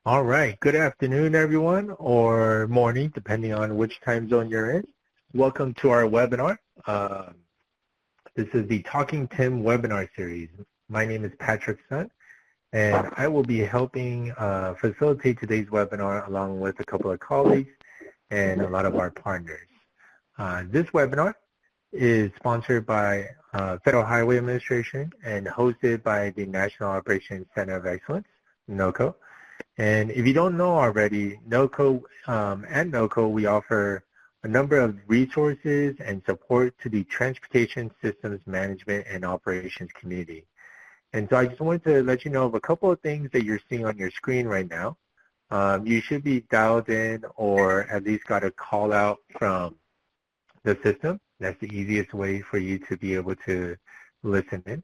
All right. Good afternoon, everyone, or morning, depending on which time zone you're in. Welcome to our webinar. This is the Talking Tim webinar series. My name is Patrick Sun, and I will be helping facilitate today's webinar along with a couple of colleagues and a lot of our partners. This webinar is sponsored by Federal Highway Administration and hosted by the National Operations Center of Excellence, NOCO. And if you don't know already, NOCO and NOCO, we offer a number of resources and support to the transportation systems management and operations community. And so I just wanted to let you know of a couple of things that you're seeing on your screen right now. You should be dialed in or at least got a call out from the system. That's the easiest way for you to be able to listen in.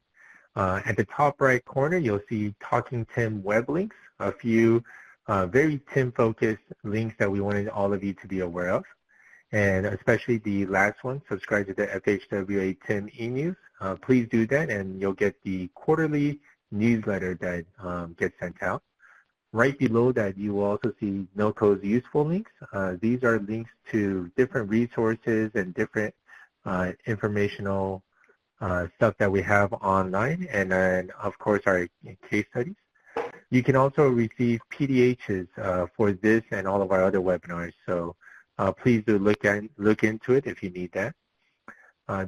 At the top right corner, you'll see Talking Tim web links, a few very Tim-focused links that we wanted all of you to be aware of. And especially the last one, subscribe to the FHWA TIM e-news. Please do that and you'll get the quarterly newsletter that gets sent out. Right below that, you will also see NOCO's useful links. These are links to different resources and different informational stuff that we have online, and then of course our case studies. You can also receive PDHs for this and all of our other webinars, so please do look into it if you need that.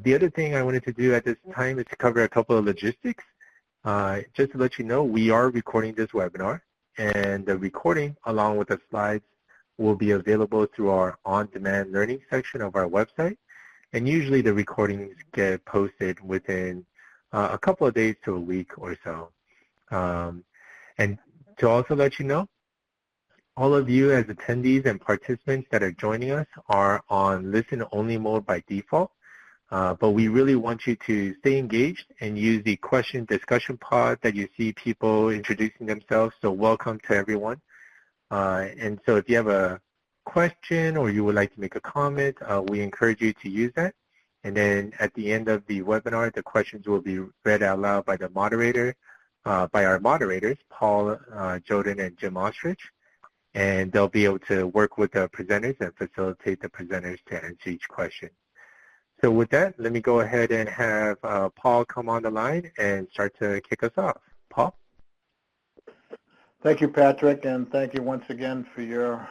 The other thing I wanted to do at this time is to cover a couple of logistics. Just to let you know, we are recording this webinar, and the recording along with the slides will be available through our on-demand learning section of our website. And usually the recordings get posted within a couple of days to a week or so. And to also let you know, all of you as attendees and participants that are joining us are on listen-only mode by default. But we really want you to stay engaged and use the question discussion pod that you see people introducing themselves. So welcome to everyone. And so if you have a question or you would like to make a comment, we encourage you to use that. And then at the end of the webinar, the questions will be read out loud by the moderator, by our moderators, Paul, Jordan, and Jim Ostrich. And they'll be able to work with the presenters and facilitate the presenters to answer each question. So with that, let me go ahead and have Paul come on the line and start to kick us off. Paul? Thank you, Patrick, and thank you once again for your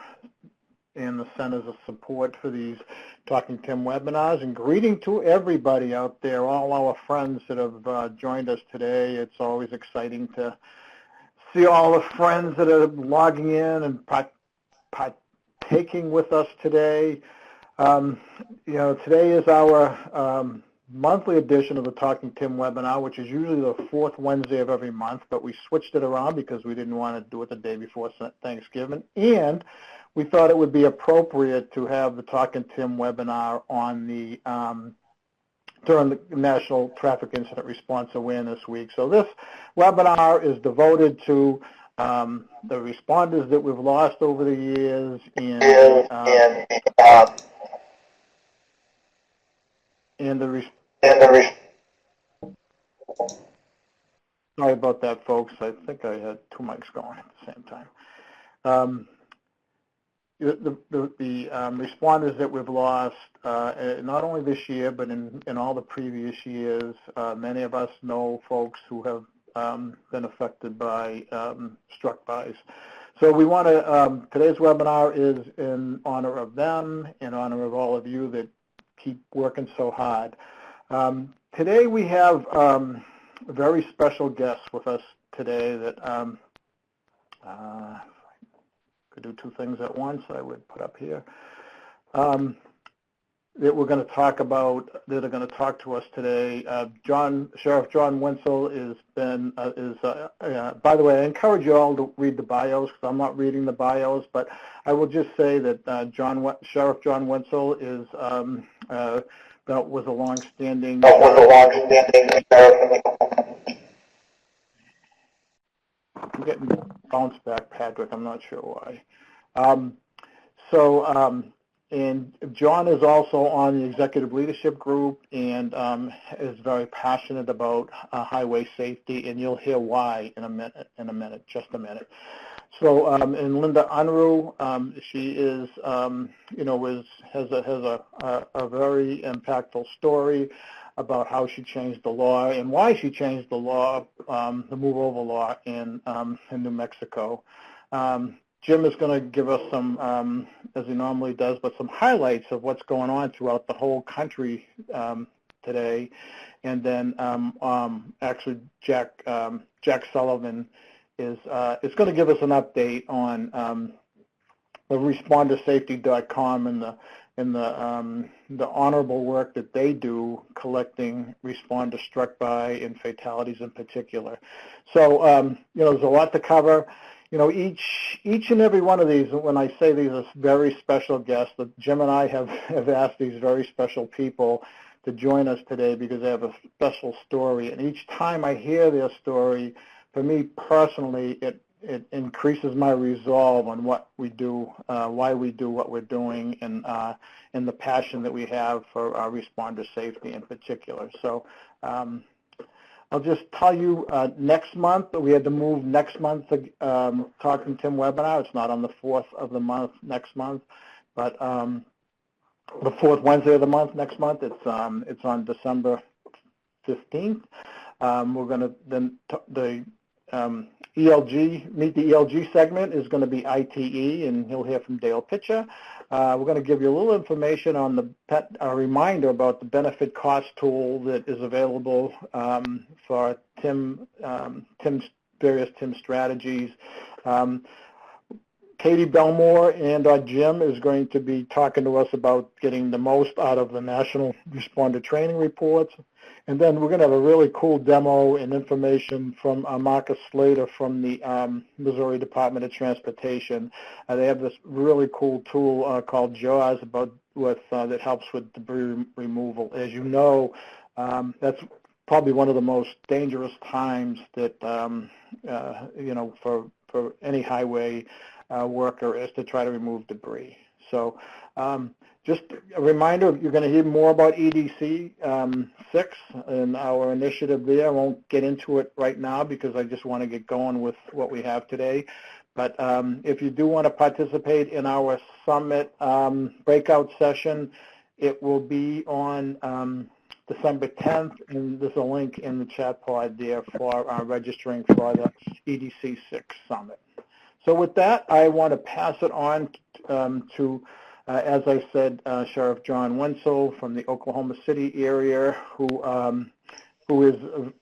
and the Centers of support for these Talking Tim webinars. And greeting to everybody out there, all our friends that have joined us today. It's always exciting to see all the friends that are logging in and partaking with us today. You know, today is our monthly edition of the Talking Tim webinar, which is usually the fourth Wednesday of every month, but we switched it around because we didn't want to do it the day before Thanksgiving, and we thought it would be appropriate to have the Talking Tim webinar on the during the National Traffic Incident Response Awareness Week. So this webinar is devoted to the responders that we've lost over the years and sorry about that, folks. I think I had two mics going at the same time. The responders that we've lost, not only this year, but in all the previous years, many of us know folks who have been affected by struck-bys. So we want to, today's webinar is in honor of them, in honor of all of you that keep working so hard. Today we have a very special guest with us today that could do two things at once, I would put up here, that we're going to talk about, that are going to talk to us today. Sheriff John Wenzel by the way, I encourage you all to read the bios because I'm not reading the bios, but I will just say that Sheriff John Wenzel is was a long-standing I'm getting bounced back, Patrick. I'm not sure why. And John is also on the executive leadership group and is very passionate about highway safety, and you'll hear why in a minute, just a minute. So, and Linda Unruh, she is, has a very impactful story about how she changed the law and why she changed the law, the move over law in New Mexico. Jim is going to give us some, as he normally does, but some highlights of what's going on throughout the whole country today. And then actually Jack Sullivan is going to give us an update on the respondersafety.com and the honorable work that they do collecting responders struck by and fatalities in particular. So there's a lot to cover. Each and every one of these, when I say these are very special guests, that Jim and I have asked these very special people to join us today because they have a special story. And each time I hear their story, for me personally, it increases my resolve on what we do, why we do what we're doing, and the passion that we have for our responder safety in particular. So I'll just tell you, next month, we had to move next month the Talking Tim webinar. It's not on the 4th of the month next month, but the 4th Wednesday of the month next month. It's on December 15th. We're going to then the ELG, Meet the ELG segment is going to be ITE, and you'll hear from Dale Pitcher. We're going to give you a little information on a reminder about the benefit cost tool that is available for various TIM strategies. Katie Belmore and Jim is going to be talking to us about getting the most out of the National Responder Training Reports. And then we're going to have a really cool demo and information from Marcus Slater from the Missouri Department of Transportation. They have this really cool tool called JAWS that helps with debris removal. As you know, that's probably one of the most dangerous times that, for any highway worker is to try to remove debris. So just a reminder, you're going to hear more about EDC 6 and our initiative there. I won't get into it right now because I just want to get going with what we have today. But if you do want to participate in our summit breakout session, it will be on December 10th, and there's a link in the chat pod there for registering for the EDC 6 summit. So with that, I want to pass it on to, as I said, Sheriff John Wenzel from the Oklahoma City area, who is,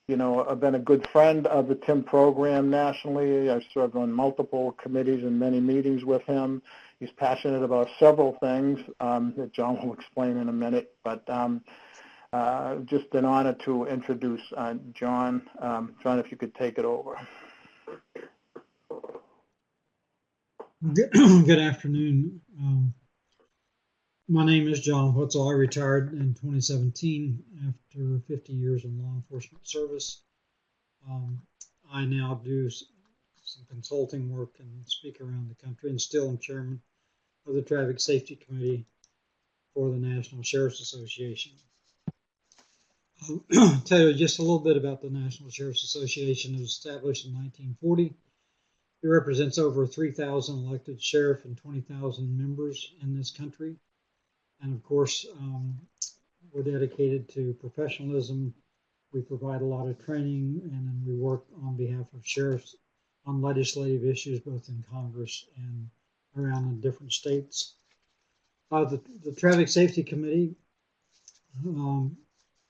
been a good friend of the TIM program nationally. I've served on multiple committees and many meetings with him. He's passionate about several things that John will explain in a minute, but just an honor to introduce John. John, if you could take it over. Good afternoon. My name is John Wetzel. I retired in 2017 after 50 years in law enforcement service. I now do some consulting work and speak around the country, and still am chairman of the Traffic Safety Committee for the National Sheriff's Association. I'll tell you just a little bit about the National Sheriff's Association. It was established in 1940. It represents over 3,000 elected sheriff and 20,000 members in this country. And of course, we're dedicated to professionalism. We provide a lot of training, and then we work on behalf of sheriffs on legislative issues, both in Congress and around in different states. The Traffic Safety Committee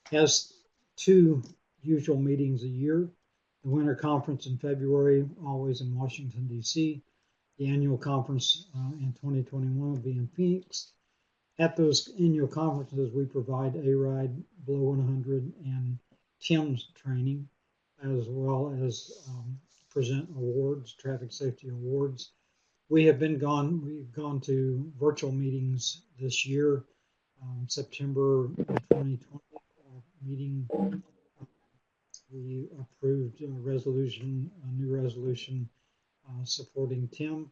has two usual meetings a year. The winter conference in February, always in Washington, D.C. The annual conference in 2021 will be in Phoenix. At those annual conferences, we provide A-RIDE, Below 100, and TIMS training, as well as present awards, traffic safety awards. We've gone to virtual meetings this year. September 2020 meeting, we approved a new resolution supporting TIM,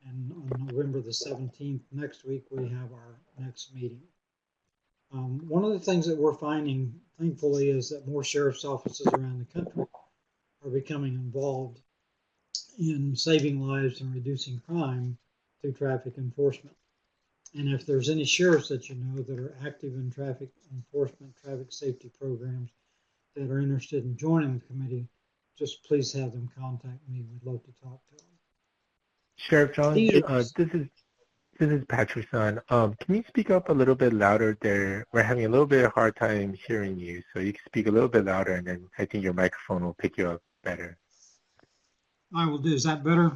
and on November the 17th, next week, we have our next meeting. One of the things that we're finding, thankfully, is that more sheriff's offices around the country are becoming involved in saving lives and reducing crime through traffic enforcement. And if there's any sheriffs that you know that are active in traffic enforcement, traffic safety programs that are interested in joining the committee, just please have them contact me. We'd love to talk to them. Sheriff Jones, this is Patrick's son. Can you speak up a little bit louder there? We're having a little bit of a hard time hearing you, so you can speak a little bit louder, and then I think your microphone will pick you up better. I will do. Is that better?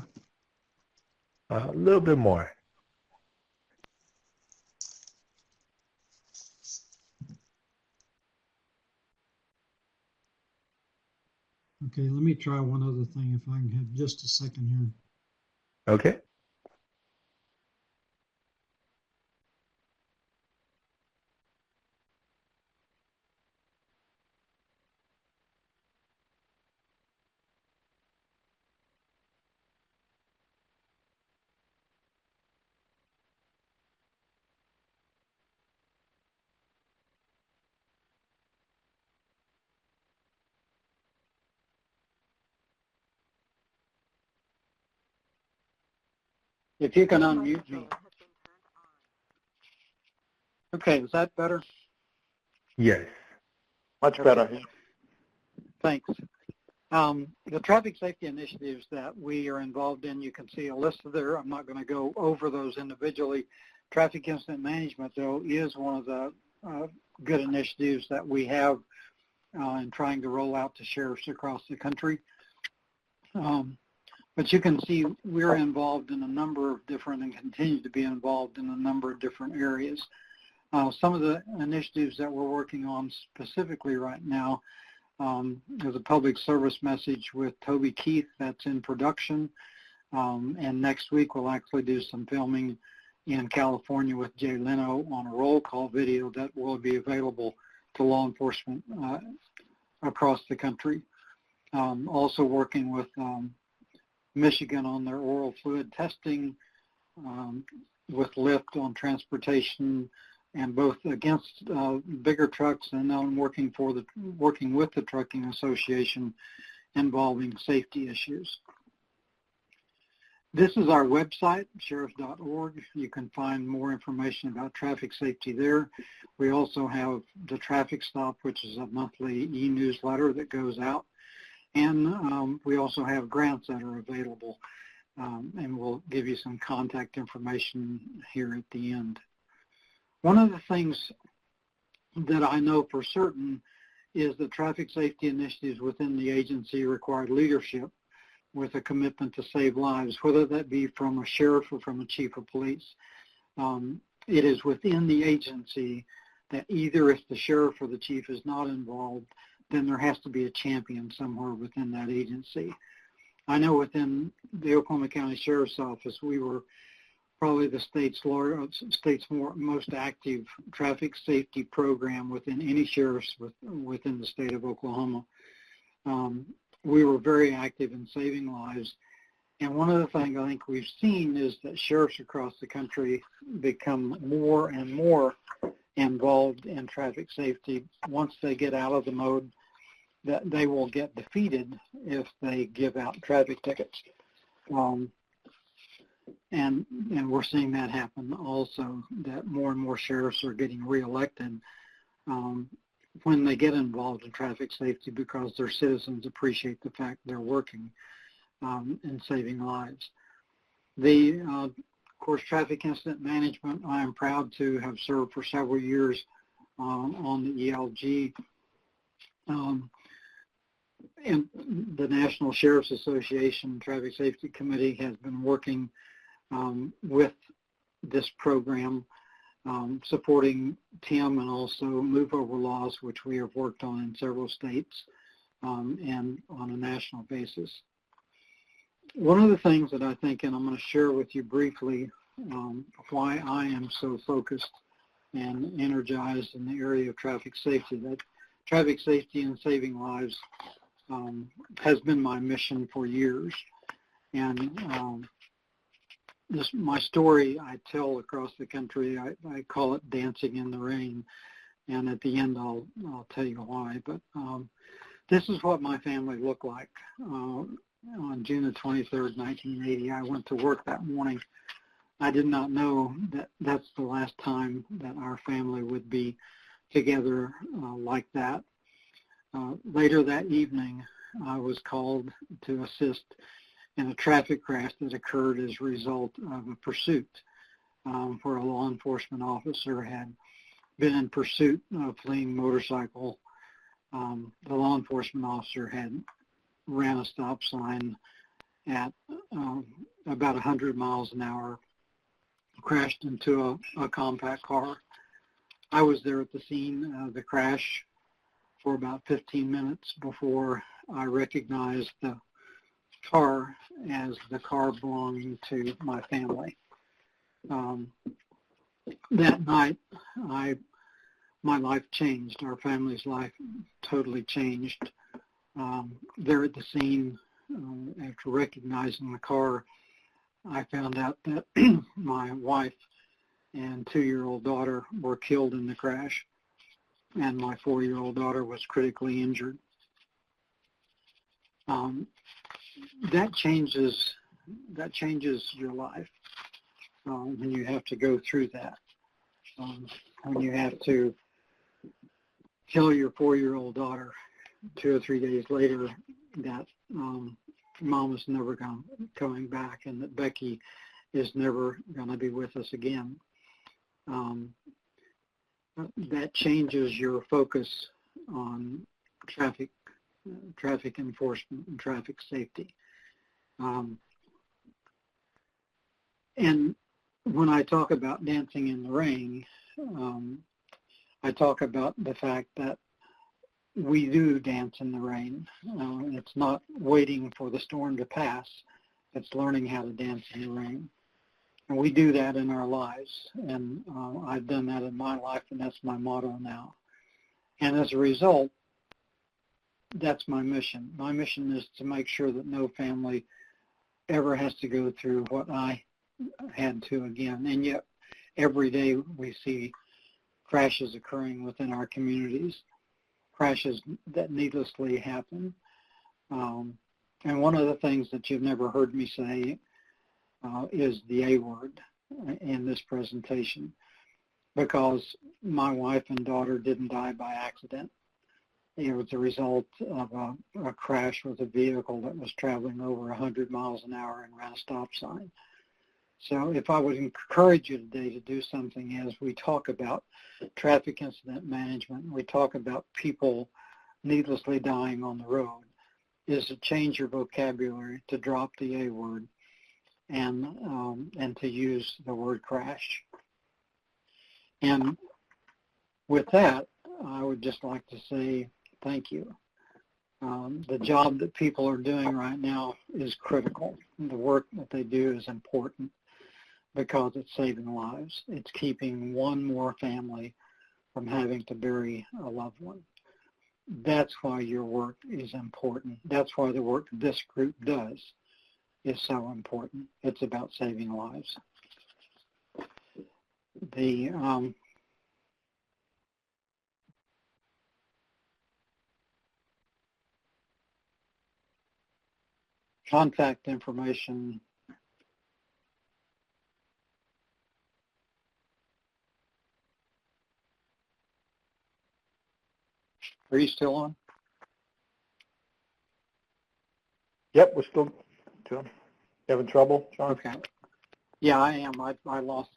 A little bit more. Okay, let me try one other thing if I can have just a second here. Okay. If you can unmute me. Okay, is that better? Yes. Much better. Thanks. The traffic safety initiatives that we are involved in, you can see a list there. I'm not going to go over those individually. Traffic incident management, though, is one of the good initiatives that we have in trying to roll out to sheriffs across the country. But you can see we're involved in a number of different and continue to be involved in a number of different areas. Some of the initiatives that we're working on specifically right now, there's a public service message with Toby Keith that's in production. And next week we'll actually do some filming in California with Jay Leno on a roll call video that will be available to law enforcement across the country. Also working with Michigan on their oral fluid testing, with Lyft on transportation, and both against bigger trucks and on working with the Trucking Association involving safety issues. This is our website, sheriff.org. You can find more information about traffic safety there. We also have the Traffic Stop, which is a monthly e-newsletter that goes out. And we also have grants that are available, and we'll give you some contact information here at the end. One of the things that I know for certain is that traffic safety initiatives within the agency require leadership with a commitment to save lives, whether that be from a sheriff or from a chief of police. It is within the agency that either if the sheriff or the chief is not involved, then there has to be a champion somewhere within that agency. I know within the Oklahoma County Sheriff's Office, we were probably the state's most active traffic safety program within any sheriff's within the state of Oklahoma. We were very active in saving lives. And one of the things I think we've seen is that sheriffs across the country become more and more involved in traffic safety once they get out of the mode that they will get defeated if they give out traffic tickets. And we're seeing that happen also, that more and more sheriffs are getting reelected when they get involved in traffic safety because their citizens appreciate the fact they're working in saving lives. Of course, traffic incident management, I am proud to have served for several years on the ELG. And the National Sheriff's Association Traffic Safety Committee has been working with this program, supporting TIM and also move over laws, which we have worked on in several states and on a national basis. One of the things that I think, and I'm going to share with you briefly, why I am so focused and energized in the area of traffic safety, that traffic safety and saving lives has been my mission for years. And my story I tell across the country, I call it dancing in the rain. And at the end, I'll tell you why. But this is what my family looked like. on June the 23rd, 1980. I went to work that morning. I did not know that that's the last time that our family would be together like that. Later that evening, I was called to assist in a traffic crash that occurred as a result of a pursuit where a law enforcement officer had been in pursuit of a fleeing motorcycle. The law enforcement officer had ran a stop sign at about 100 miles an hour, crashed into a compact car. I was there at the scene of the crash for about 15 minutes before I recognized the car as the car belonging to my family. That night, my life changed. Our family's life totally changed. There at the scene, after recognizing the car, I found out that my wife and 2-year-old daughter were killed in the crash, and my 4-year-old daughter was critically injured. That changes your life when you have to go through that. When you have to kill your 4-year-old daughter 2 or 3 days later, that Mom is never coming back, and that Becky is never going to be with us again. That changes your focus on traffic enforcement and traffic safety. And when I talk about dancing in the rain, I talk about the fact that we do dance in the rain. It's not waiting for the storm to pass. It's learning how to dance in the rain. And we do that in our lives. And I've done that in my life, and that's my motto now. And as a result, that's my mission. My mission is to make sure that no family ever has to go through what I had to again. And yet, every day we see crashes occurring within our communities, crashes that needlessly happen. And one of the things that you've never heard me say is the A word in this presentation, because my wife and daughter didn't die by accident. It was a result of a crash with a vehicle that was traveling over 100 miles an hour and ran a stop sign. So if I would encourage you today to do something as we talk about traffic incident management, we talk about people needlessly dying on the road, is to change your vocabulary, to drop the A word, and to use the word crash. And with that, I would just like to say thank you. The job that people are doing right now is critical. The work that they do is important because it's saving lives. It's keeping one more family from having to bury a loved one. That's why your work is important. That's why the work this group does is so important. It's about saving lives. The contact information Are you still on? Yep, we're still doing. Having trouble, John? Okay. Yeah, I am. I lost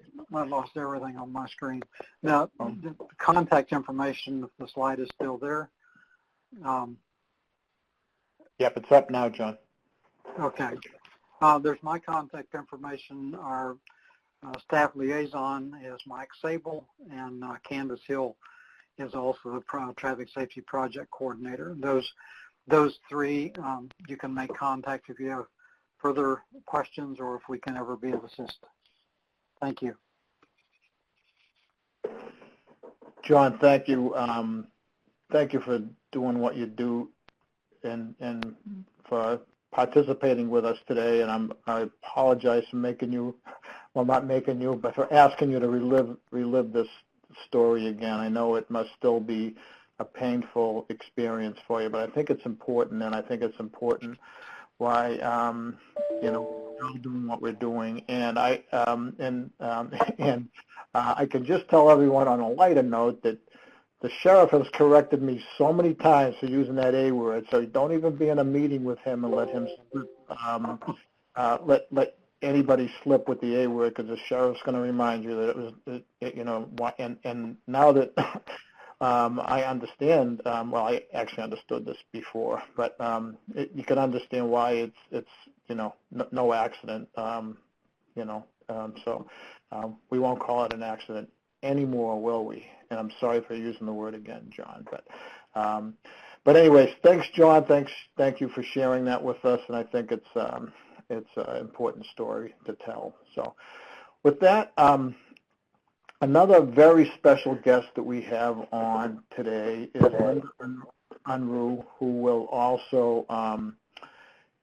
everything on my screen. Now, the contact information, the slide is still there. Yep, it's up now, John. Okay. There's my contact information. Our staff liaison is Mike Sable, and Candace Hill is also the traffic safety project coordinator. Those three, you can make contact if you have further questions or if we can ever be of assistance. Thank you. John, thank you. Thank you for doing what you do and for participating with us today. And I apologize for making you, well, not making you, but for asking you to relive this story again. I know it must still be a painful experience for you, but I think it's important, and I think it's important why you know, we're all doing what we're doing. And I can just tell everyone on a lighter note that the sheriff has corrected me so many times for using that A word. So don't even be in a meeting with him and let him let anybody slip with the A word, because the sheriff's going to remind you that it was, you know, and now that I understand, well, I actually understood this before, but you can understand why it's you know, no accident, you know, so we won't call it an accident anymore, will we? And I'm sorry for using the word again, John, but anyways, thanks, John. Thank you for sharing that with us, and I think it's an important story to tell. So with that, another very special guest that we have on today is Linda Unruh, who will also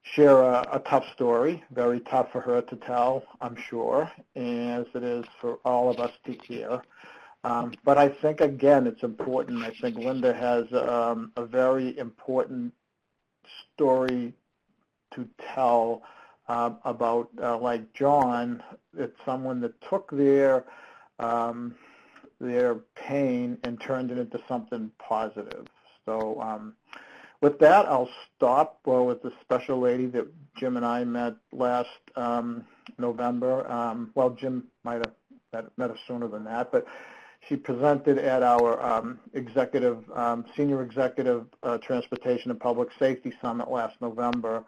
share a tough story, very tough for her to tell, I'm sure, as it is for all of us to hear. But I think, again, it's important. I think Linda has a very important story to tell about, like John, it's someone that took their pain and turned it into something positive. So with that, I'll stop with the special lady that Jim and I met last November. Well, Jim might have met her sooner than that, but she presented at our Senior Executive Transportation and Public Safety Summit last November,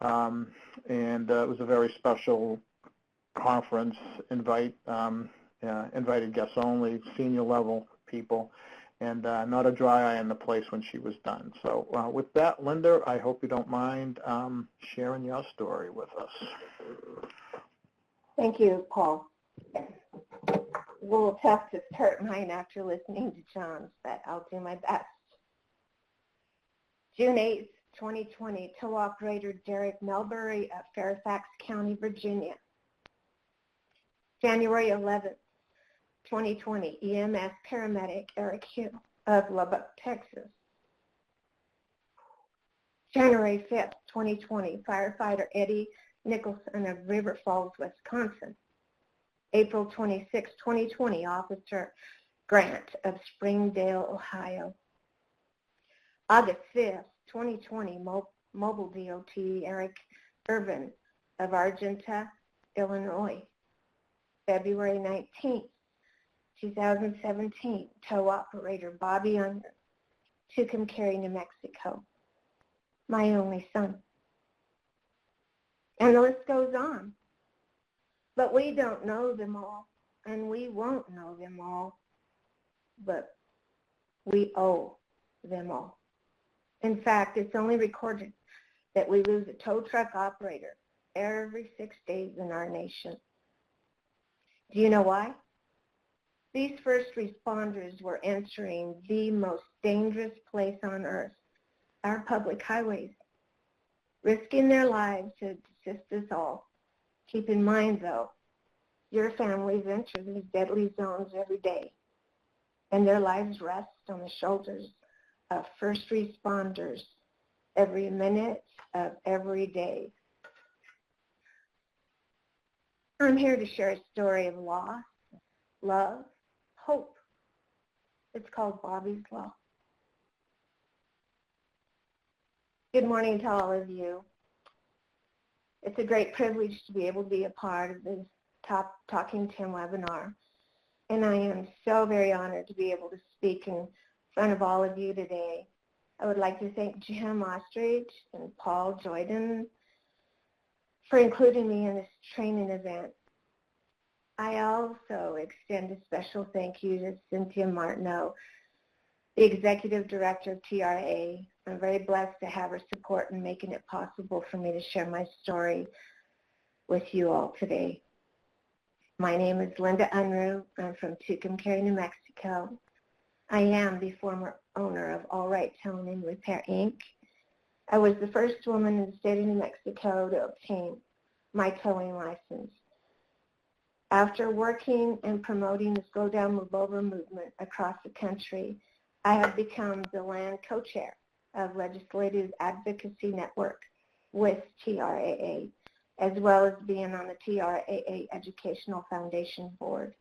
and it was a very special conference, invited guests only, senior level people, and not a dry eye in the place when she was done. So with that, Linda, I hope you don't mind sharing your story with us. Thank you, Paul. A little tough to start mine after listening to John's, but I'll do my best. June 8th, 2020, tow operator Derek Melbury of Fairfax County, Virginia. January 11th, 2020, EMS paramedic Eric Hill of Lubbock, Texas. January 5th, 2020, firefighter Eddie Nicholson of River Falls, Wisconsin. April 26, 2020, Officer Grant of Springdale, Ohio. August 5th, 2020, Mobile DOT Eric Irvin of Argenta, Illinois. February 19th, 2017, tow operator Bobby Under, Tucumcari, New Mexico. My only son. And the list goes on. But we don't know them all, and we won't know them all, but we owe them all. In fact, it's only recorded that we lose a tow truck operator every 6 days in our nation. Do you know why? These first responders were entering the most dangerous place on earth, our public highways, risking their lives to assist us all. Keep in mind, though, your families enter these deadly zones every day, and their lives rest on the shoulders of first responders every minute of every day. I'm here to share a story of loss, love, hope. It's called Bobby's Law. Good morning to all of you. It's a great privilege to be able to be a part of this Talking Tim webinar, and I am so very honored to be able to speak in front of all of you today. I would like to thank Jim Ostrich and Paul Joyden for including me in this training event. I also extend a special thank you to Cynthia Martineau, the Executive Director of TIRAW. I'm very blessed to have her support in making it possible for me to share my story with you all today. My name is Linda Unruh. I'm from Tucumcari, New Mexico. I am the former owner of All Right Towing and Repair, Inc. I was the first woman in the state of New Mexico to obtain my towing license. After working and promoting the Slow Down, Move Over movement across the country, I have become the land co-chair of Legislative Advocacy Network with TRAA, as well as being on the TRAA Educational Foundation Board.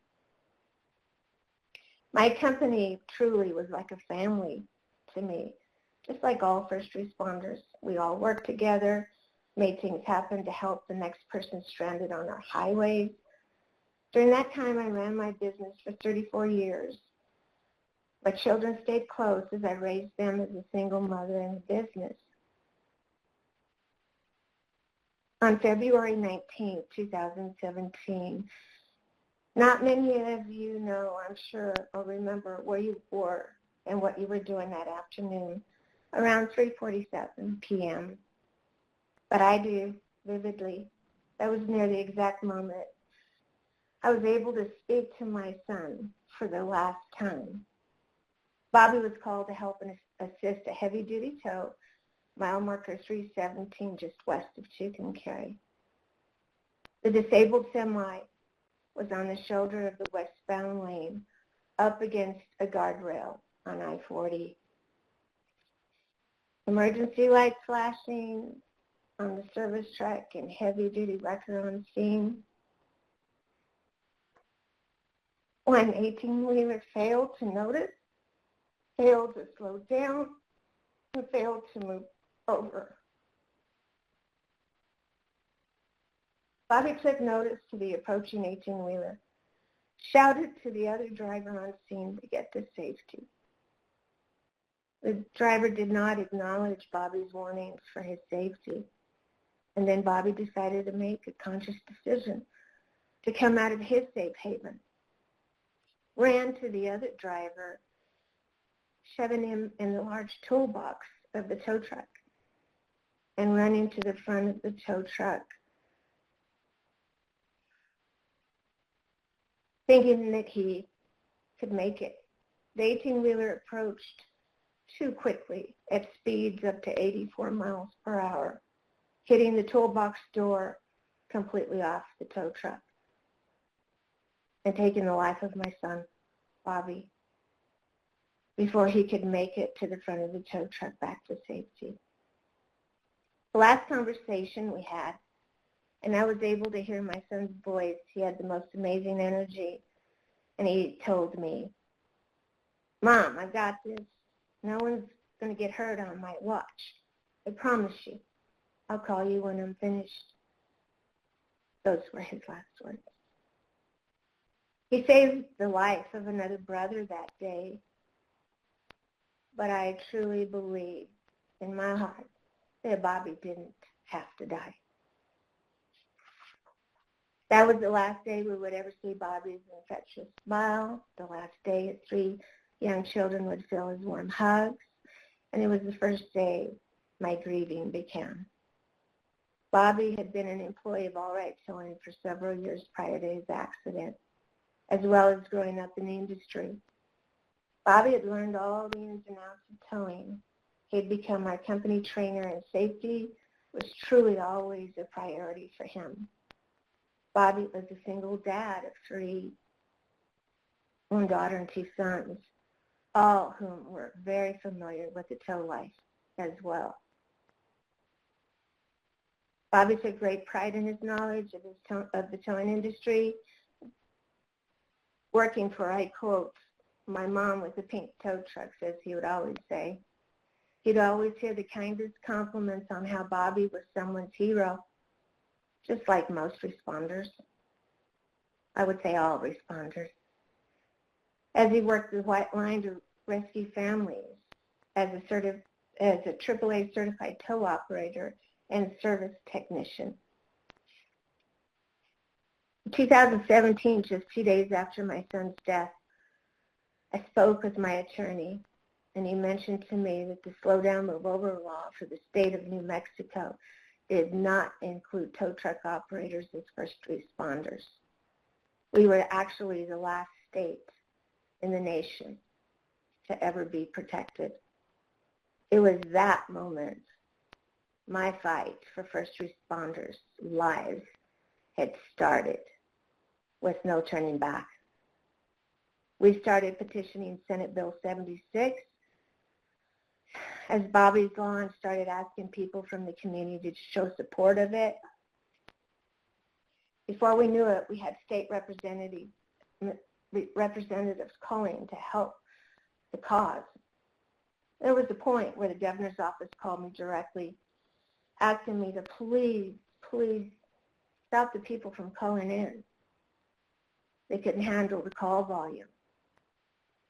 My company truly was like a family to me, just like all first responders. We all worked together, made things happen to help the next person stranded on our highways. During that time, I ran my business for 34 years. My children stayed close as I raised them as a single mother in the business. On February 19, 2017, not many of you know, I'm sure, or remember where you were and what you were doing that afternoon, around 3:47 p.m. But I do vividly. That was near the exact moment I was able to speak to my son for the last time. Bobby was called to help and assist a heavy-duty tow, mile marker 317, just west of Tucumcari. The disabled semi was on the shoulder of the westbound lane, up against a guardrail on I-40. Emergency lights flashing on the service truck and heavy-duty wrecker on scene. When 18-wheeler failed to notice, failed to slow down, and failed to move over. Bobby took notice to the approaching 18-wheeler, shouted to the other driver on scene to get to safety. The driver did not acknowledge Bobby's warnings for his safety, and then Bobby decided to make a conscious decision to come out of his safe haven, ran to the other driver, shoving him in the large toolbox of the tow truck and running to the front of the tow truck, thinking that he could make it. The 18-wheeler approached too quickly at speeds up to 84 miles per hour, hitting the toolbox door completely off the tow truck and taking the life of my son, Bobby, before he could make it to the front of the tow truck back to safety. The last conversation we had, and I was able to hear my son's voice. He had the most amazing energy, and he told me, "Mom, I got this. No one's going to get hurt on my watch. I promise you. I'll call you when I'm finished." Those were his last words. He saved the life of another brother that day, but I truly believe in my heart that Bobby didn't have to die. That was the last day we would ever see Bobby's infectious smile, the last day his 3 young children would feel his warm hugs, and it was the first day my grieving began. Bobby had been an employee of All Right Towing for several years prior to his accident, as well as growing up in the industry. Bobby had learned all the ins and outs of towing. He had become our company trainer, and safety was truly always a priority for him. Bobby was a single dad of 3, 1 daughter and 2 sons, all whom were very familiar with the tow life as well. Bobby took great pride in his knowledge of the towing industry, working for, I quote, "my mom with the pink tow trucks," as he would always say. He'd always hear the kindest compliments on how Bobby was someone's hero, just like most responders. I would say all responders. As he worked the white line to rescue families as a AAA certified tow operator and service technician. In 2017, just 2 days after my son's death, I spoke with my attorney, and he mentioned to me that the slow down, move over law for the state of New Mexico did not include tow truck operators as first responders. We were actually the last state in the nation to ever be protected. It was that moment my fight for first responders' lives had started with no turning back. We started petitioning Senate Bill 76 as Bobby's Law and started asking people from the community to show support of it, before we knew it, we had state representatives calling to help the cause. There was a point where the governor's office called me directly, asking me to please stop the people from calling in. They couldn't handle the call volume.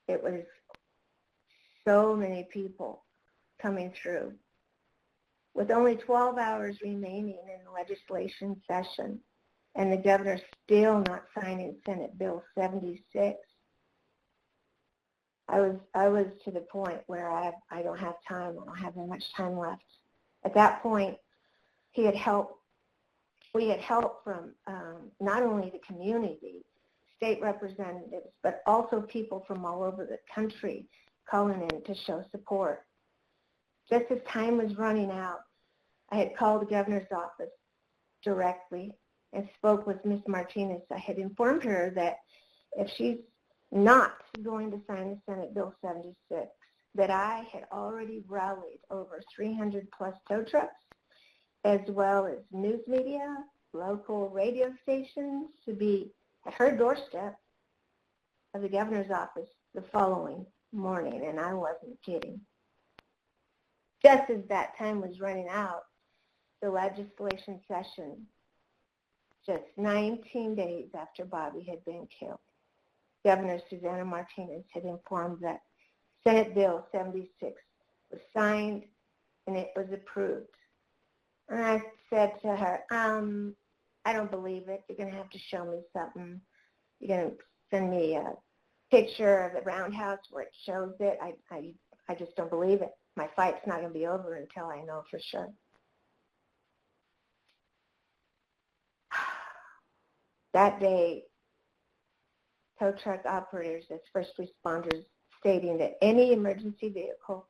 It was so many people coming through. With only 12 hours remaining in the legislation session, and the governor still not signing Senate Bill 76, I was to the point where I don't have time. I don't have that much time left. At that point, we had help from not only the community, state representatives, but also people from all over the country calling in to show support. Just as time was running out, I had called the governor's office directly and spoke with Ms. Martinez. I had informed her that if she's not going to sign the Senate Bill 76, that I had already rallied over 300 plus tow trucks, as well as news media, local radio stations, to be at her doorstep of the governor's office the following morning, and I wasn't kidding. Just as that time was running out, the legislation session, just 19 days after Bobby had been killed, Governor Susana Martinez had informed that Senate Bill 76 was signed and it was approved. And I said to her, I don't believe it. You're going to have to show me something. You're going to send me a picture of the roundhouse where it shows it. I just don't believe it. My fight's not going to be over until I know for sure. That day, tow truck operators as first responders stating that any emergency vehicle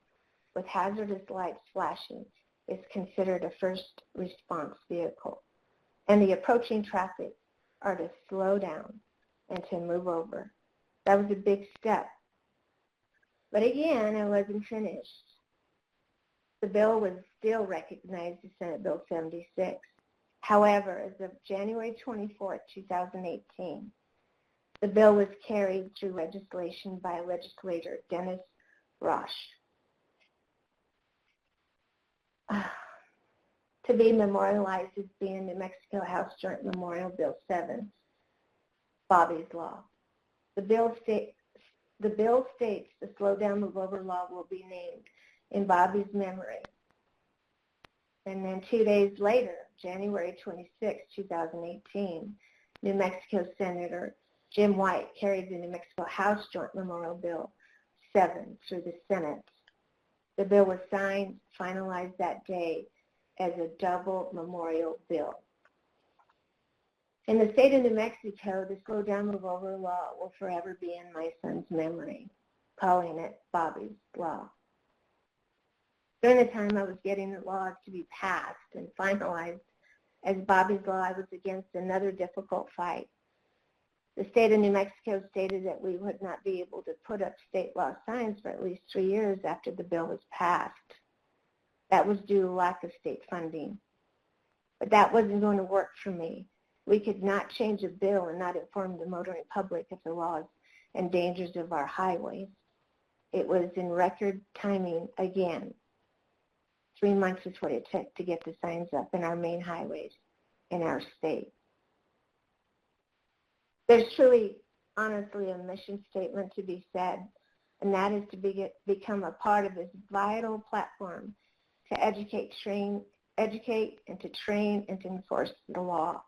with hazardous lights flashing is considered a first response vehicle, and the approaching traffic are to slow down and to move over. That was a big step. But again, I wasn't finished. The bill was still recognized as Senate Bill 76. However, as of January 24, 2018, the bill was carried through legislation by legislator Dennis Roche to be memorialized as being New Mexico House Joint Memorial Bill 7, Bobby's Law. The bill states the Slow Down, Move Over law will be named in Bobby's memory. And then 2 days later, January 26, 2018, New Mexico Senator Jim White carried the New Mexico House Joint Memorial Bill 7 through the Senate. The bill was signed, finalized that day as a double memorial bill. In the state of New Mexico, the Slow Down, Move Over law will forever be in my son's memory, calling it Bobby's Law. During the time I was getting the laws to be passed and finalized as Bobby's Law, I was against another difficult fight. The state of New Mexico stated that we would not be able to put up state law signs for at least 3 years after the bill was passed. That was due to lack of state funding. But that wasn't going to work for me. We could not change a bill and not inform the motoring public of the laws and dangers of our highways. It was in record timing again. 3 months is what it took to get the signs up in our main highways in our state. There's truly, honestly, a mission statement to be said, and that is to become a part of this vital platform to educate, and to train and to enforce the law.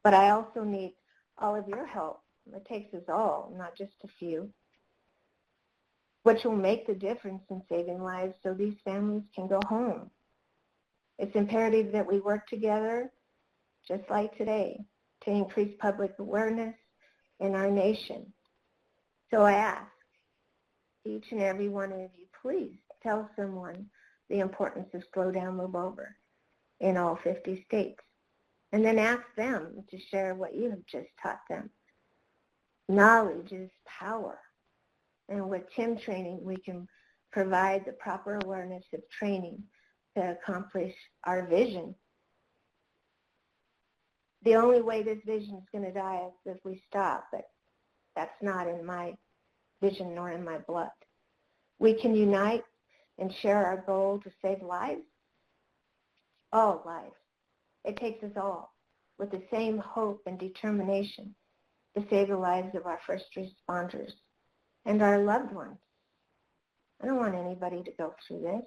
But I also need all of your help. It takes us all, not just a few, which will make the difference in saving lives so these families can go home. It's imperative that we work together, just like today, to increase public awareness in our nation. So I ask each and every one of you, please tell someone the importance of Slow Down, Move Over in all 50 states. And then ask them to share what you have just taught them. Knowledge is power. And with TIM training, we can provide the proper awareness of training to accomplish our vision. The only way this vision is going to die is if we stop, but that's not in my vision nor in my blood. We can unite and share our goal to save lives, all lives. It takes us all with the same hope and determination to save the lives of our first responders and our loved ones. I don't want anybody to go through this,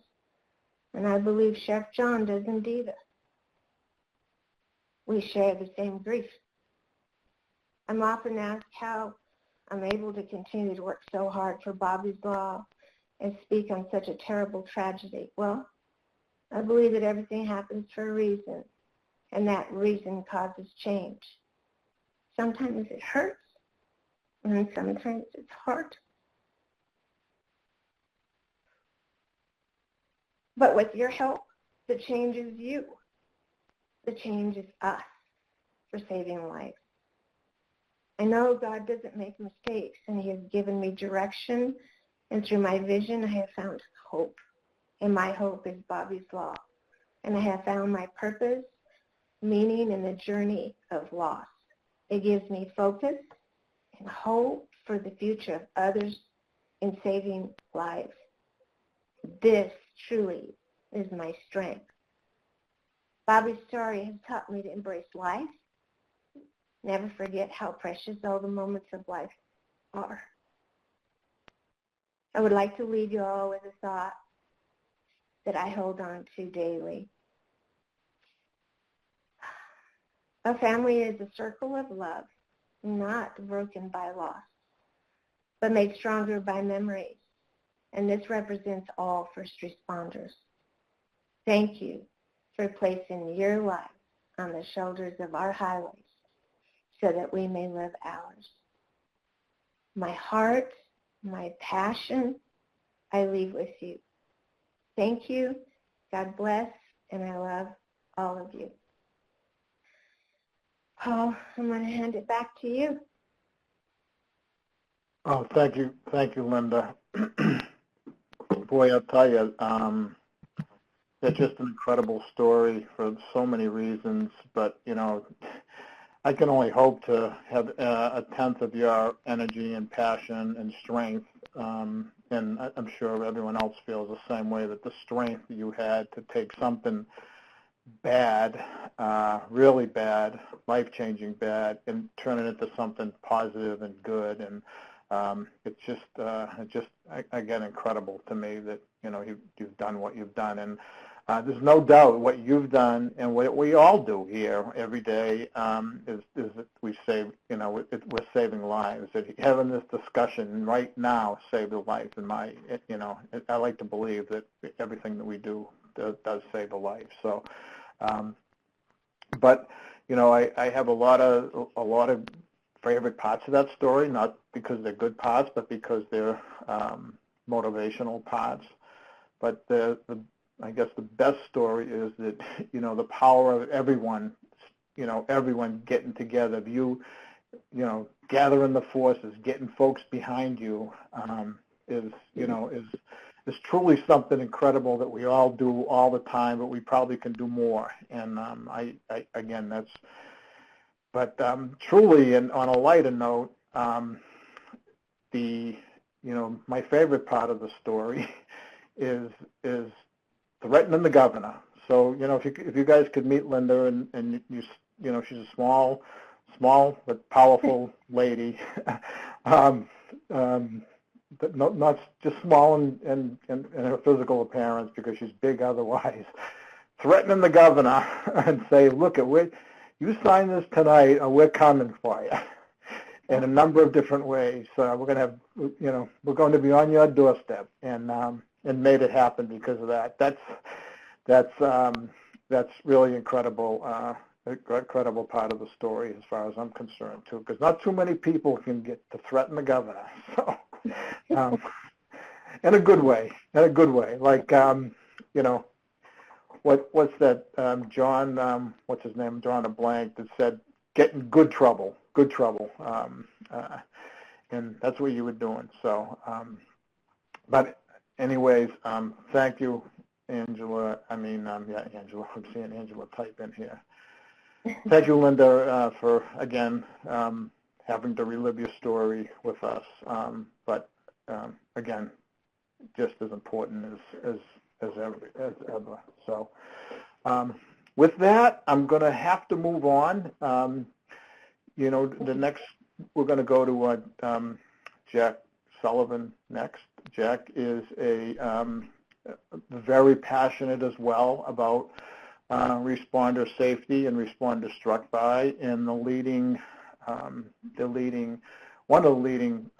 and I believe Chef John doesn't either. We share the same grief. I'm often asked how I'm able to continue to work so hard for Bobby's Law and speak on such a terrible tragedy. Well, I believe that everything happens for a reason, and that reason causes change. Sometimes it hurts, and sometimes it's hard. But with your help, the change is you. The change is us for saving lives. I know God doesn't make mistakes, and he has given me direction, and through my vision, I have found hope. And my hope is Bobby's Law. And I have found my purpose, meaning in the journey of loss. It gives me focus and hope for the future of others in saving lives. This truly is my strength. Bobby's story has taught me to embrace life, never forget how precious all the moments of life are. I would like to leave you all with a thought that I hold on to daily. A family is a circle of love, not broken by loss, but made stronger by memories. And this represents all first responders. Thank you for placing your life on the shoulders of our highways so that we may live ours. My heart, my passion, I leave with you. Thank you. God bless, and I love all of you. Paul, I'm going to hand it back to you. Oh, thank you, Linda. Boy, I'll tell you, it's just an incredible story for so many reasons. But you know, I can only hope to have a tenth of your energy and passion and strength. And I'm sure everyone else feels the same way, that the strength you had to take something bad, really bad, life-changing bad, and turn it into something positive and good. And it's just again incredible to me that you've done what you've done. And there's no doubt what you've done and what we all do here every day is that we save, we're saving lives. That having this discussion right now saved a life. And I like to believe that everything that we do does save a life. So, but I have a lot of favorite parts of that story, not because they're good parts, but because they're motivational parts. But I guess the best story is that, the power of everyone, everyone getting together, gathering the forces, getting folks behind you, is truly something incredible that we all do all the time, but we probably can do more. And truly, and on a lighter note, my favorite part of the story is threatening the governor. So, if you guys could meet Linda, and she's a small but powerful lady, but not just small in her physical appearance, because she's big otherwise. Threatening the governor and say, look, you sign this tonight, and we're coming for you, in a number of different ways. We're going to be on your doorstep, and made it happen because of that. That's really incredible. Incredible part of the story, as far as I'm concerned, too, because not too many people can get to threaten the governor. So, in a good way. Like, what's that? John, what's his name? John a blank, that said, "Get in good trouble." And that's what you were doing. So, but anyways, thank you, Angela. Yeah, Angela. I'm seeing Angela type in here. Thank you, Linda, for, again, having to relive your story with us. But again, just as important as ever. So with that, I'm going to have to move on. The next, we're going to go to Jack Sullivan next. Jack is very passionate as well about responder safety and responder struck by, and one of the leading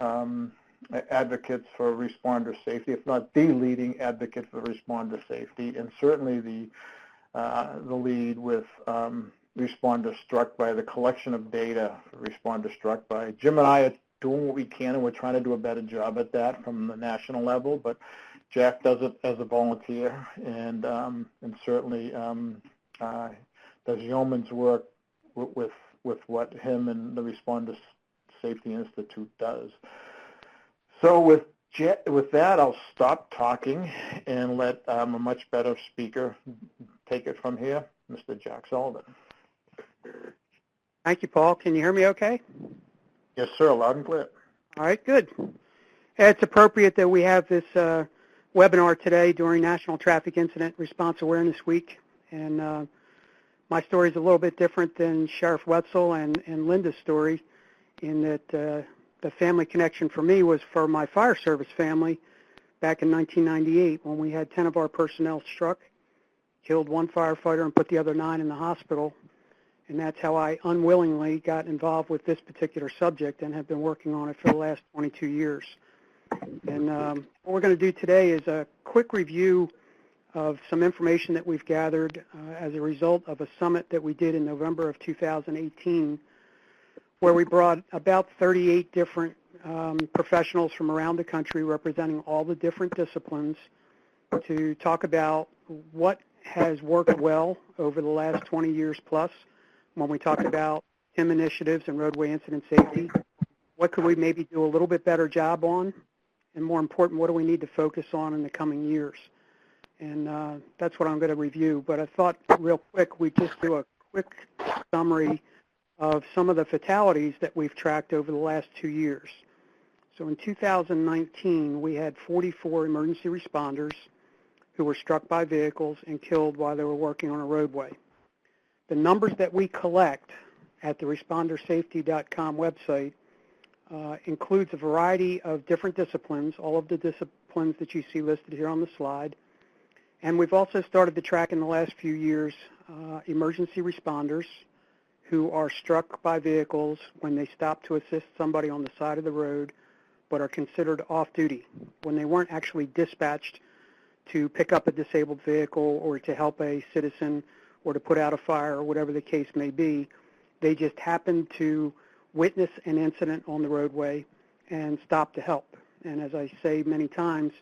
advocates for responder safety, if not the leading advocate for responder safety, and certainly the lead with responder struck by, the collection of data for responder struck by. Jim and I are doing what we can, and we're trying to do a better job at that from the national level, but Jack does it as a volunteer, and certainly does yeoman's work with what him and the Responder Safety Institute does. So with that, I'll stop talking and let a much better speaker take it from here, Mr. Jack Sullivan. Thank you, Paul. Can you hear me okay? Yes, sir, loud and clear. All right, good. It's appropriate that we have this webinar today during National Traffic Incident Response Awareness Week. And my story is a little bit different than Sheriff Wetzel and Linda's story, in that the family connection for me was for my fire service family back in 1998 when we had 10 of our personnel struck, killed one firefighter, and put the other 9 in the hospital. And that's how I unwillingly got involved with this particular subject and have been working on it for the last 22 years. And what we're going to do today is a quick review of some information that we've gathered as a result of a summit that we did in November of 2018, where we brought about 38 different professionals from around the country representing all the different disciplines to talk about what has worked well over the last 20 years plus when we talk about TIM initiatives and roadway incident safety. What could we maybe do a little bit better job on? And more important, what do we need to focus on in the coming years? And that's what I'm going to review. But I thought real quick we'd just do a quick summary of some of the fatalities that we've tracked over the last 2 years. So in 2019, we had 44 emergency responders who were struck by vehicles and killed while they were working on a roadway. The numbers that we collect at the respondersafety.com website includes a variety of different disciplines, all of the disciplines that you see listed here on the slide. And we've also started to track in the last few years emergency responders who are struck by vehicles when they stop to assist somebody on the side of the road but are considered off-duty, when they weren't actually dispatched to pick up a disabled vehicle or to help a citizen or to put out a fire or whatever the case may be. They just happened to witness an incident on the roadway and stop to help. And as I say many times,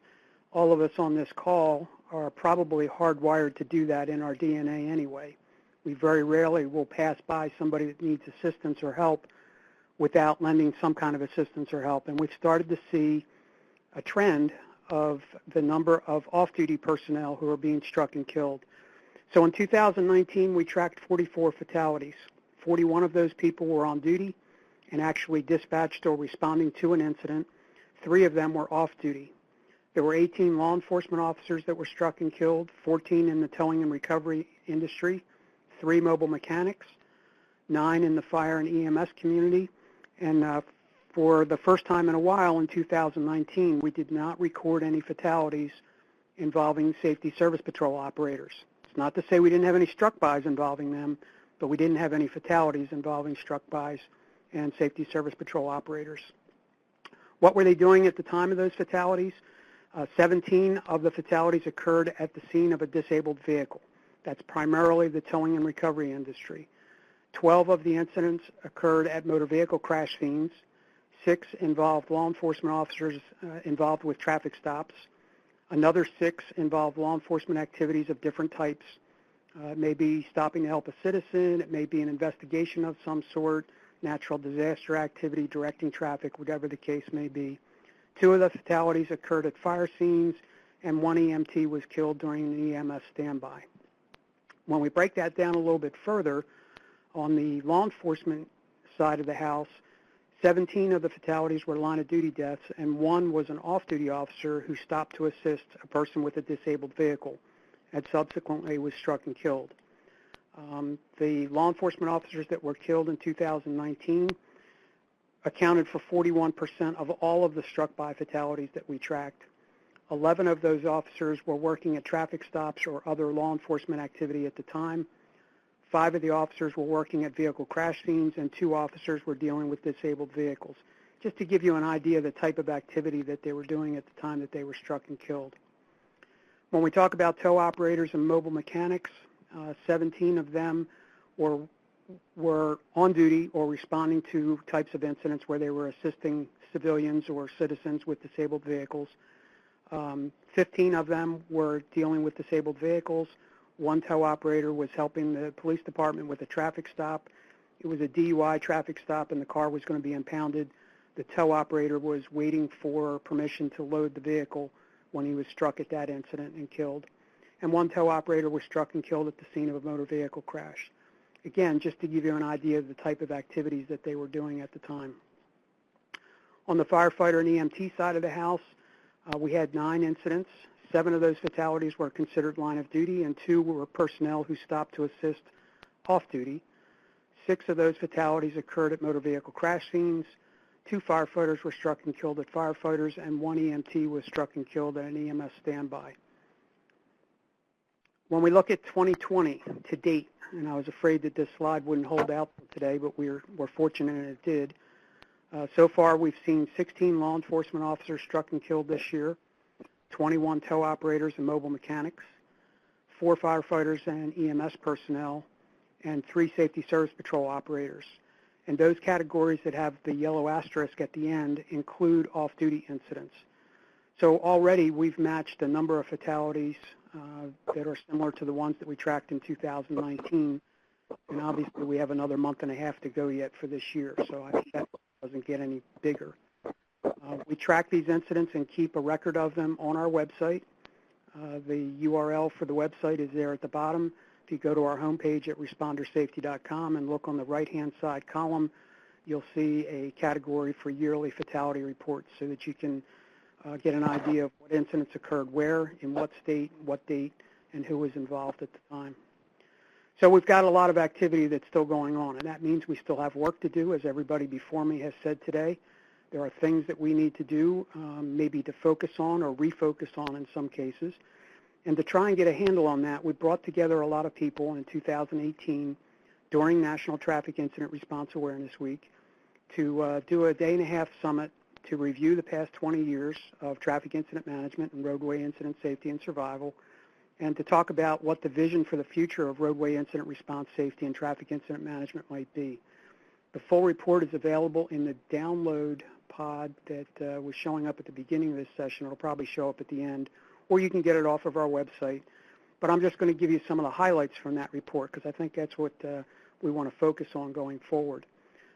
all of us on this call are probably hardwired to do that in our DNA anyway. We very rarely will pass by somebody that needs assistance or help without lending some kind of assistance or help. And we've started to see a trend of the number of off-duty personnel who are being struck and killed. So in 2019, we tracked 44 fatalities. 41 of those people were on duty and actually dispatched or responding to an incident. 3 of them were off-duty. There were 18 law enforcement officers that were struck and killed, 14 in the towing and recovery industry, 3 mobile mechanics, 9 in the fire and EMS community, and for the first time in a while in 2019, we did not record any fatalities involving safety service patrol operators. It's not to say we didn't have any struck-bys involving them, but we didn't have any fatalities involving struck-bys and safety service patrol operators. What were they doing at the time of those fatalities? 17 of the fatalities occurred at the scene of a disabled vehicle. That's primarily the towing and recovery industry. 12 of the incidents occurred at motor vehicle crash scenes. 6 involved law enforcement officers involved with traffic stops. Another 6 involved law enforcement activities of different types. It may be stopping to help a citizen. It may be an investigation of some sort, natural disaster activity, directing traffic, whatever the case may be. 2 of the fatalities occurred at fire scenes. and 1 EMT was killed during an EMS standby. When we break that down a little bit further, on the law enforcement side of the house, 17 of the fatalities were line-of-duty deaths, and 1 was an off-duty officer who stopped to assist a person with a disabled vehicle and subsequently was struck and killed. The law enforcement officers that were killed in 2019 accounted for 41% of all of the struck-by fatalities that we tracked. 11 of those officers were working at traffic stops or other law enforcement activity at the time. 5 of the officers were working at vehicle crash scenes, and 2 officers were dealing with disabled vehicles, just to give you an idea of the type of activity that they were doing at the time that they were struck and killed. When we talk about tow operators and mobile mechanics, 17 of them were on duty or responding to types of incidents where they were assisting civilians or citizens with disabled vehicles. 15 of them were dealing with disabled vehicles. 1 tow operator was helping the police department with a traffic stop. It was a DUI traffic stop and the car was going to be impounded. The tow operator was waiting for permission to load the vehicle when he was struck at that incident and killed. And 1 tow operator was struck and killed at the scene of a motor vehicle crash. Again, just to give you an idea of the type of activities that they were doing at the time. On the firefighter and EMT side of the house, we had 9 incidents. 7 of those fatalities were considered line of duty, and 2 were personnel who stopped to assist off duty. 6 of those fatalities occurred at motor vehicle crash scenes. 2 firefighters were struck and killed at firefighters, and 1 EMT was struck and killed at an EMS standby. When we look at 2020 to date, and I was afraid that this slide wouldn't hold out today, but we're fortunate it did. So far, we've seen 16 law enforcement officers struck and killed this year, 21 tow operators and mobile mechanics, 4 firefighters and EMS personnel, and 3 safety service patrol operators. And those categories that have the yellow asterisk at the end include off-duty incidents. So already we've matched a number of fatalities that are similar to the ones that we tracked in 2019. And obviously we have another month and a half to go yet for this year, so I think that doesn't get any bigger. We track these incidents and keep a record of them on our website. The URL for the website is there at the bottom. If you go to our homepage at respondersafety.com and look on the right-hand side column, you'll see a category for yearly fatality reports so that you can get an idea of what incidents occurred where, in what state, what date, and who was involved at the time. So we've got a lot of activity that's still going on, and that means we still have work to do, as everybody before me has said today. There are things that we need to do, maybe to focus on or refocus on in some cases. And to try and get a handle on that, we brought together a lot of people in 2018 during National Traffic Incident Response Awareness Week to do a day-and-a-half summit to review the past 20 years of traffic incident management and roadway incident safety and survival, and to talk about what the vision for the future of roadway incident response safety and traffic incident management might be. The full report is available in the download pod that was showing up at the beginning of this session. It'll probably show up at the end, or you can get it off of our website. But I'm just going to give you some of the highlights from that report because I think that's what we want to focus on going forward.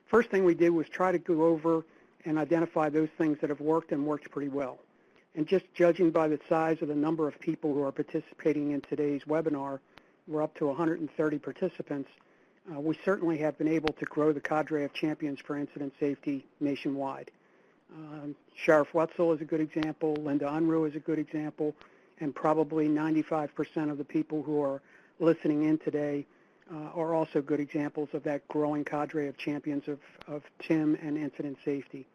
First thing we did was try to go over and identify those things that have worked and worked pretty well. And just judging by the size of the number of people who are participating in today's webinar, we're up to 130 participants. We certainly have been able to grow the cadre of champions for incident safety nationwide. Sheriff Wetzel is a good example, Linda Unruh is a good example, and probably 95% of the people who are listening in today are also good examples of that growing cadre of champions of TIM and incident safety.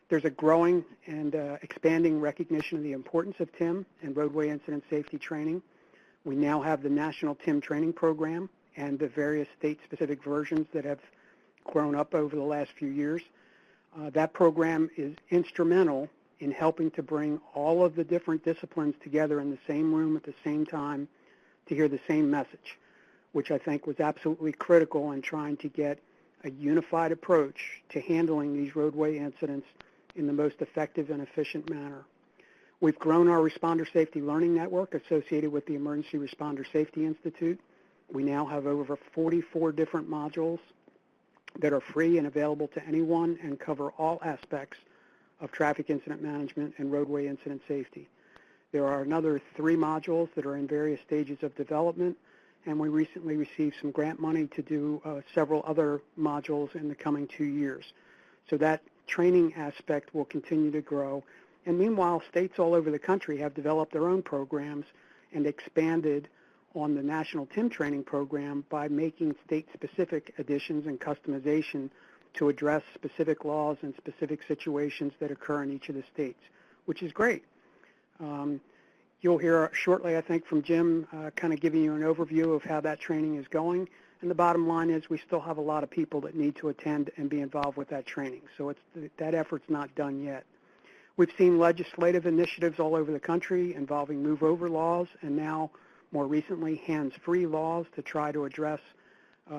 There's a growing and expanding recognition of the importance of TIM and roadway incident safety training. We now have the National TIM Training Program and the various state-specific versions that have grown up over the last few years. That program is instrumental in helping to bring all of the different disciplines together in the same room at the same time to hear the same message, which I think was absolutely critical in trying to get a unified approach to handling these roadway incidents in the most effective and efficient manner. We've grown our Responder Safety Learning Network associated with the Emergency Responder Safety Institute. We now have over 44 different modules that are free and available to anyone and cover all aspects of traffic incident management and roadway incident safety. There are another 3 modules that are in various stages of development, and we recently received some grant money to do several other modules in the coming 2 years. So that training aspect will continue to grow. And meanwhile, states all over the country have developed their own programs and expanded on the National TIM Training Program by making state-specific additions and customization to address specific laws and specific situations that occur in each of the states, which is great. You'll hear shortly, I think, from Jim kind of giving you an overview of how that training is going. And the bottom line is we still have a lot of people that need to attend and be involved with that training. So that effort's not done yet. We've seen legislative initiatives all over the country involving move-over laws and now, more recently, hands-free laws to try to address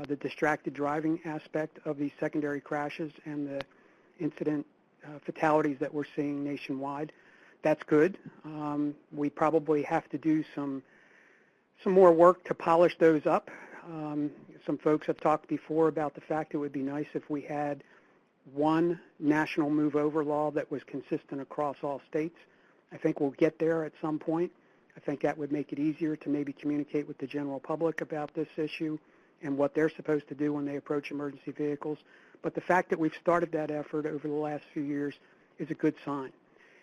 the distracted driving aspect of these secondary crashes and the incident fatalities that we're seeing nationwide. That's good. We probably have to do some more work to polish those up. Some folks have talked before about the fact it would be nice if we had one national move-over law that was consistent across all states. I think we'll get there at some point. I think that would make it easier to maybe communicate with the general public about this issue and what they're supposed to do when they approach emergency vehicles. But the fact that we've started that effort over the last few years is a good sign.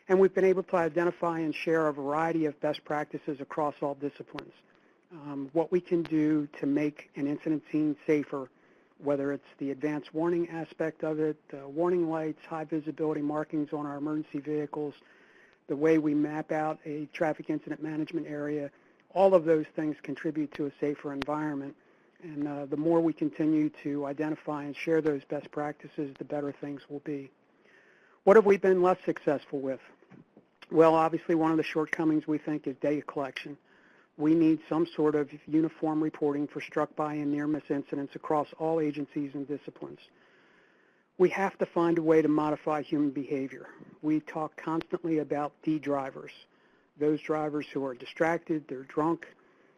And we've been able to identify and share a variety of best practices across all disciplines. What we can do to make an incident scene safer, whether it's the advanced warning aspect of it, warning lights, high visibility markings on our emergency vehicles, the way we map out a traffic incident management area, all of those things contribute to a safer environment. And the more we continue to identify and share those best practices, the better things will be. What have we been less successful with? Well, obviously one of the shortcomings we think is data collection. We need some sort of uniform reporting for struck-by and near-miss incidents across all agencies and disciplines. We have to find a way to modify human behavior. We talk constantly about D drivers, those drivers who are distracted, they're drunk,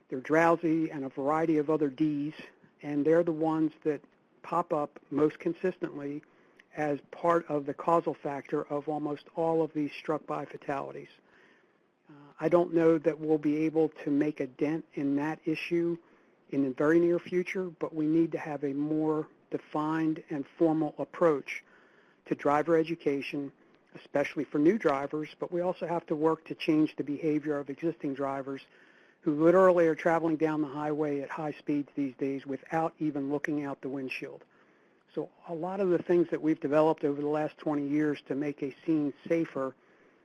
they're drowsy, and a variety of other Ds, and they're the ones that pop up most consistently as part of the causal factor of almost all of these struck-by fatalities. I don't know that we'll be able to make a dent in that issue in the very near future, but we need to have a more defined and formal approach to driver education, especially for new drivers, but we also have to work to change the behavior of existing drivers who literally are traveling down the highway at high speeds these days without even looking out the windshield. So a lot of the things that we've developed over the last 20 years to make a scene safer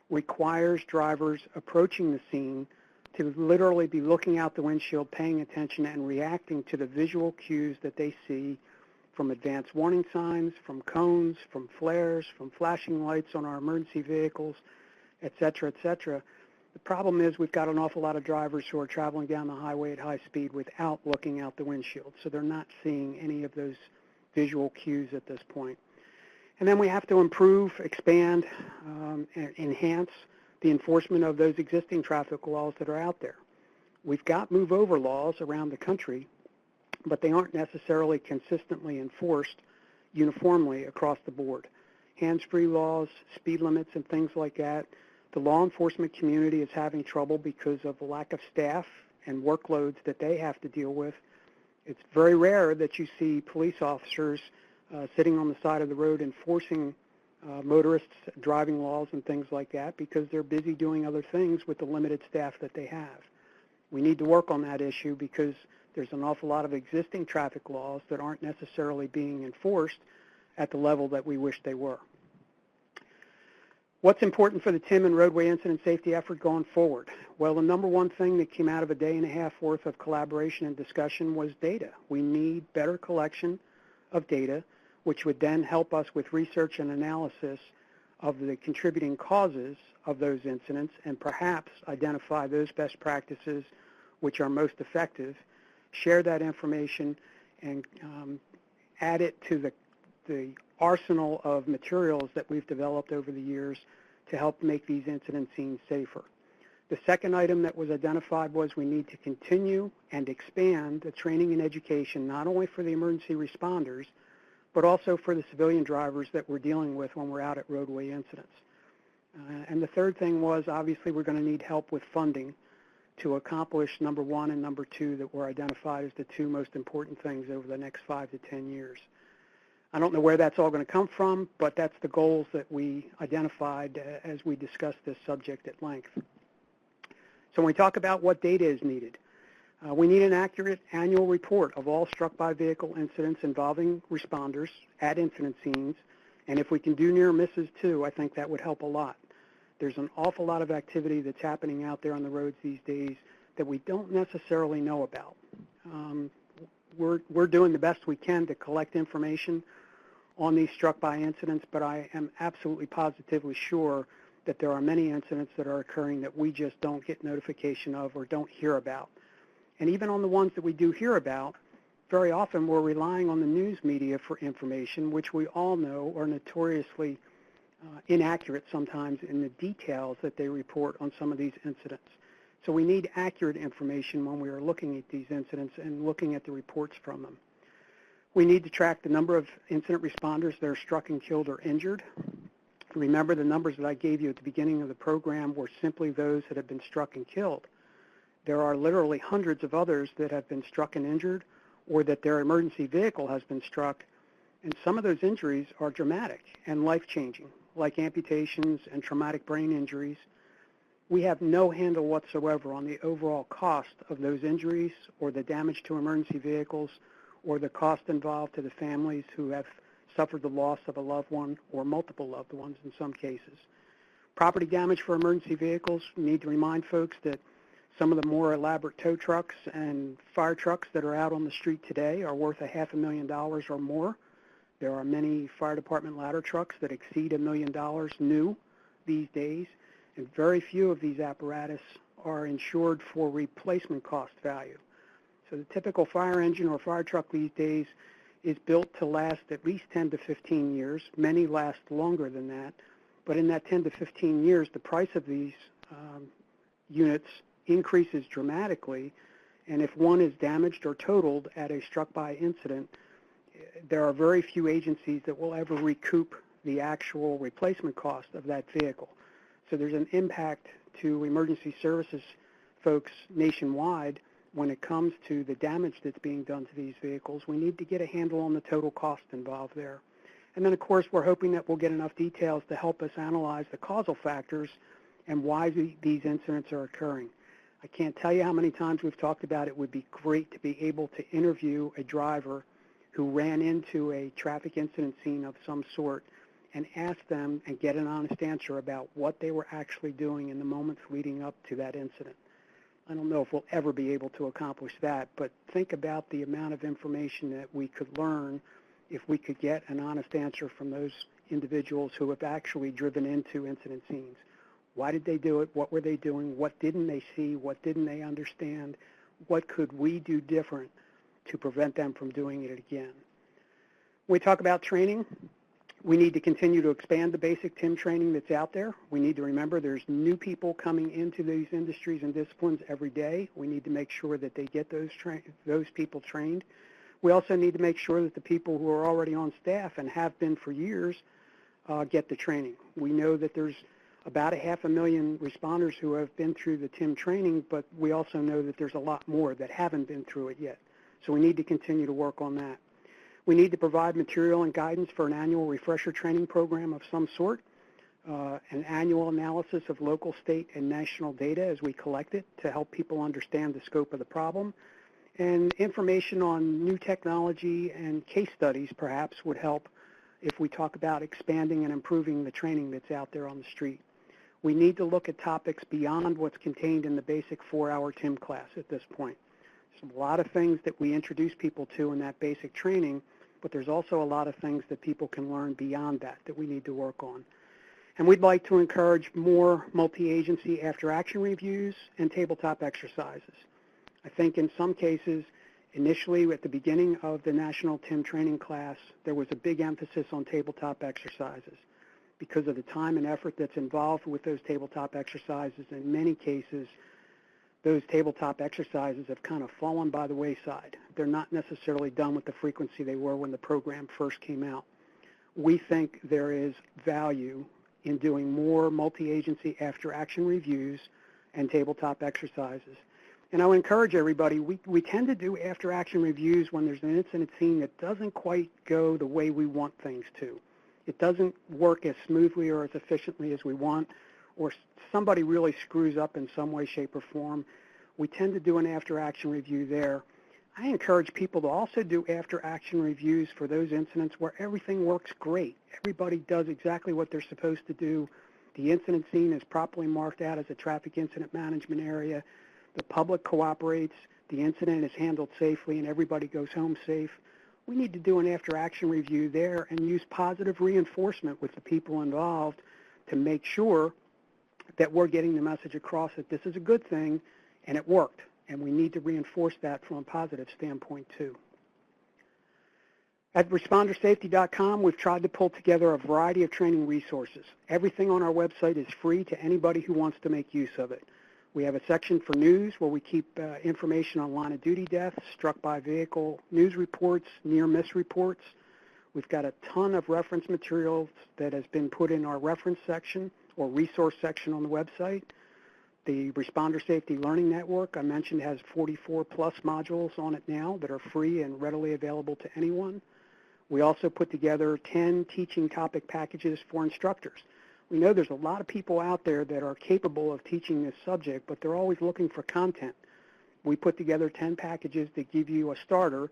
requires drivers approaching the scene to literally be looking out the windshield, paying attention, and reacting to the visual cues that they see from advanced warning signs, from cones, from flares, from flashing lights on our emergency vehicles, et cetera, et cetera. The problem is we've got an awful lot of drivers who are traveling down the highway at high speed without looking out the windshield, so they're not seeing any of those visual cues at this point. And then we have to improve, expand, and enhance the enforcement of those existing traffic laws that are out there. We've got move-over laws around the country, but they aren't necessarily consistently enforced uniformly across the board. Hands-free laws, speed limits, and things like that. The law enforcement community is having trouble because of the lack of staff and workloads that they have to deal with. It's very rare that you see police officers sitting on the side of the road enforcing motorists' driving laws and things like that because they're busy doing other things with the limited staff that they have. We need to work on that issue because there's an awful lot of existing traffic laws that aren't necessarily being enforced at the level that we wish they were. What's important for the TIM and roadway incident safety effort going forward? Well, the number one thing that came out of a day and a half worth of collaboration and discussion was data. We need better collection of data, which would then help us with research and analysis of the contributing causes of those incidents and perhaps identify those best practices which are most effective, share that information, and add it to the arsenal of materials that we've developed over the years to help make these incident scenes safer. The second item that was identified was we need to continue and expand the training and education not only for the emergency responders, but also for the civilian drivers that we're dealing with when we're out at roadway incidents. And the third thing was, obviously, we're going to need help with funding to accomplish number one and number two that were identified as the two most important things over the next 5 to 10 years. I don't know where that's all going to come from, but that's the goals that we identified as we discussed this subject at length. So when we talk about what data is needed, we need an accurate annual report of all struck by vehicle incidents involving responders at incident scenes, and if we can do near misses too, I think that would help a lot. There's an awful lot of activity that's happening out there on the roads these days that we don't necessarily know about. We're doing the best we can to collect information on these struck by incidents, but I am absolutely positively sure that there are many incidents that are occurring that we just don't get notification of or don't hear about. And even on the ones that we do hear about, very often we're relying on the news media for information, which we all know are notoriously inaccurate sometimes in the details that they report on some of these incidents. So we need accurate information when we are looking at these incidents and looking at the reports from them. We need to track the number of incident responders that are struck and killed or injured. Remember, the numbers that I gave you at the beginning of the program were simply those that have been struck and killed. There are literally hundreds of others that have been struck and injured, or that their emergency vehicle has been struck, and some of those injuries are dramatic and life-changing, like amputations and traumatic brain injuries. We have no handle whatsoever on the overall cost of those injuries or the damage to emergency vehicles or the cost involved to the families who have suffered the loss of a loved one or multiple loved ones in some cases. Property damage for emergency vehicles, we need to remind folks that some of the more elaborate tow trucks and fire trucks that are out on the street today are worth $500,000 or more. There are many fire department ladder trucks that exceed $1 million new these days, and very few of these apparatus are insured for replacement cost value. So the typical fire engine or fire truck these days is built to last at least 10 to 15 years. Many last longer than that, but in that 10 to 15 years, the price of these units increases dramatically, and if one is damaged or totaled at a struck-by incident, there are very few agencies that will ever recoup the actual replacement cost of that vehicle. So there's an impact to emergency services folks nationwide when it comes to the damage that's being done to these vehicles. We need to get a handle on the total cost involved there. And then, of course, we're hoping that we'll get enough details to help us analyze the causal factors and why these incidents are occurring. I can't tell you how many times we've talked about it would be great to be able to interview a driver who ran into a traffic incident scene of some sort and ask them and get an honest answer about what they were actually doing in the moments leading up to that incident. I don't know if we'll ever be able to accomplish that, but think about the amount of information that we could learn if we could get an honest answer from those individuals who have actually driven into incident scenes. Why did they do it? What were they doing? What didn't they see? What didn't they understand? What could we do different to prevent them from doing it again? When we talk about training, we need to continue to expand the basic TIM training that's out there. We need to remember there's new people coming into these industries and disciplines every day. We need to make sure that they get those people trained. We also need to make sure that the people who are already on staff and have been for years get the training. We know that there's about 500,000 responders who have been through the TIM training, but we also know that there's a lot more that haven't been through it yet. So we need to continue to work on that. We need to provide material and guidance for an annual refresher training program of some sort, an annual analysis of local, state, and national data as we collect it to help people understand the scope of the problem, and information on new technology and case studies perhaps would help if we talk about expanding and improving the training that's out there on the street. We need to look at topics beyond what's contained in the basic 4-hour TIM class at this point. There's a lot of things that we introduce people to in that basic training, but there's also a lot of things that people can learn beyond that we need to work on. And we'd like to encourage more multi-agency after-action reviews and tabletop exercises. I think in some cases, initially at the beginning of the National TIM training class, there was a big emphasis on tabletop exercises. Because of the time and effort that's involved with those tabletop exercises, in many cases, those tabletop exercises have kind of fallen by the wayside. They're not necessarily done with the frequency they were when the program first came out. We think there is value in doing more multi-agency after-action reviews and tabletop exercises. And I would encourage everybody, we tend to do after-action reviews when there's an incident scene that doesn't quite go the way we want things to. It doesn't work as smoothly or as efficiently as we want, or somebody really screws up in some way, shape, or form. We tend to do an after-action review there. I encourage people to also do after-action reviews for those incidents where everything works great. Everybody does exactly what they're supposed to do. The incident scene is properly marked out as a traffic incident management area. The public cooperates. The incident is handled safely, and everybody goes home safe. We need to do an after-action review there and use positive reinforcement with the people involved to make sure that we're getting the message across that this is a good thing and it worked. And we need to reinforce that from a positive standpoint, too. At ResponderSafety.com, we've tried to pull together a variety of training resources. Everything on our website is free to anybody who wants to make use of it. We have a section for news where we keep information on line-of-duty deaths, struck by vehicle news reports, near-miss reports. We've got a ton of reference materials that has been put in our reference section or resource section on the website. The Responder Safety Learning Network, I mentioned, has 44-plus modules on it now that are free and readily available to anyone. We also put together 10 teaching topic packages for instructors. We know there's a lot of people out there that are capable of teaching this subject, but they're always looking for content. We put together 10 packages that give you a starter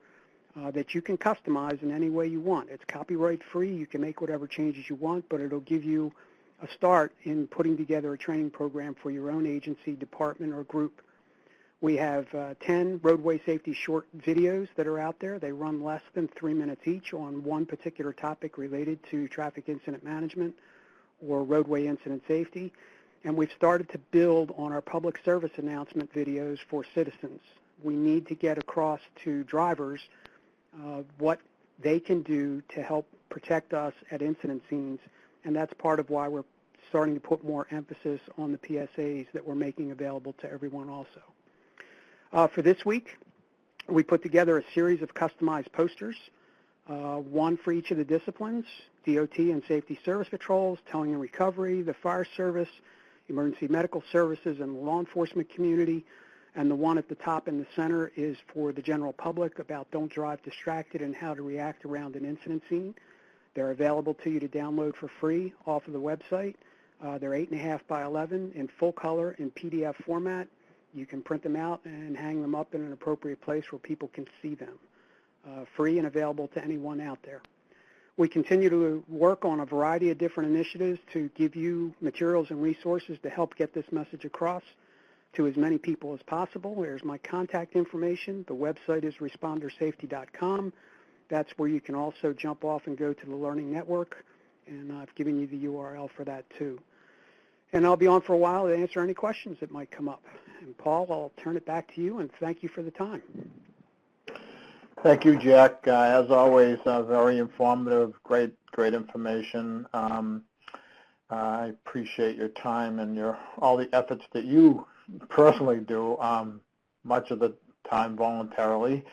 that you can customize in any way you want. It's copyright free. You can make whatever changes you want, but it'll give you a start in putting together a training program for your own agency, department, or group. We have 10 roadway safety short videos that are out there. They run less than 3 minutes each on one particular topic related to traffic incident management or roadway incident safety. And we've started to build on our public service announcement videos for citizens. We need to get across to drivers what they can do to help protect us at incident scenes. And that's part of why we're starting to put more emphasis on the PSAs that we're making available to everyone also. For this week, we put together a series of customized posters, one for each of the disciplines, DOT and Safety Service Patrols, Towing and Recovery, the Fire Service, Emergency Medical Services, and the law enforcement community. And the one at the top in the center is for the general public about don't drive distracted and how to react around an incident scene. They're available to you to download for free off of the website. They're 8.5 by 11 in full color in PDF format. You can print them out and hang them up in an appropriate place where people can see them. Free and available to anyone out there. We continue to work on a variety of different initiatives to give you materials and resources to help get this message across to as many people as possible. There's my contact information. The website is respondersafety.com. That's where you can also jump off and go to the Learning Network, and I've given you the URL for that too. And I'll be on for a while to answer any questions that might come up. And Paul, I'll turn it back to you, and thank you for the time. Thank you, Jack. As always, very informative, great information. I appreciate your time and all the efforts that you personally do, much of the time voluntarily.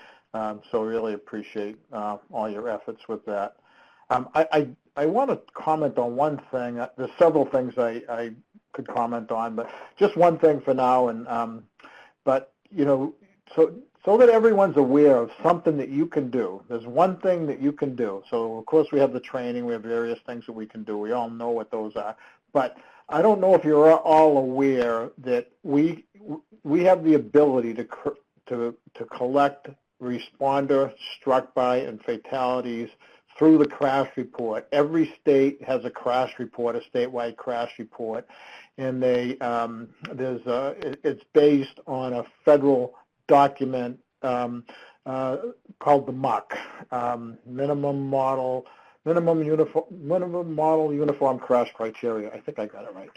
So really appreciate all your efforts with that. I want to comment on one thing. There's several things I could comment on, but just one thing for now. And but you know, so that everyone's aware of something that you can do. There's one thing that you can do. So of course we have the training. We have various things that we can do. We all know what those are. But I don't know if you're all aware that we have the ability to collect responder, struck by, and fatalities through the crash report. Every state has a crash report, a statewide crash report, and it's based on a federal document called the MUC, Minimum Model Uniform Crash Criteria. I think I got it right.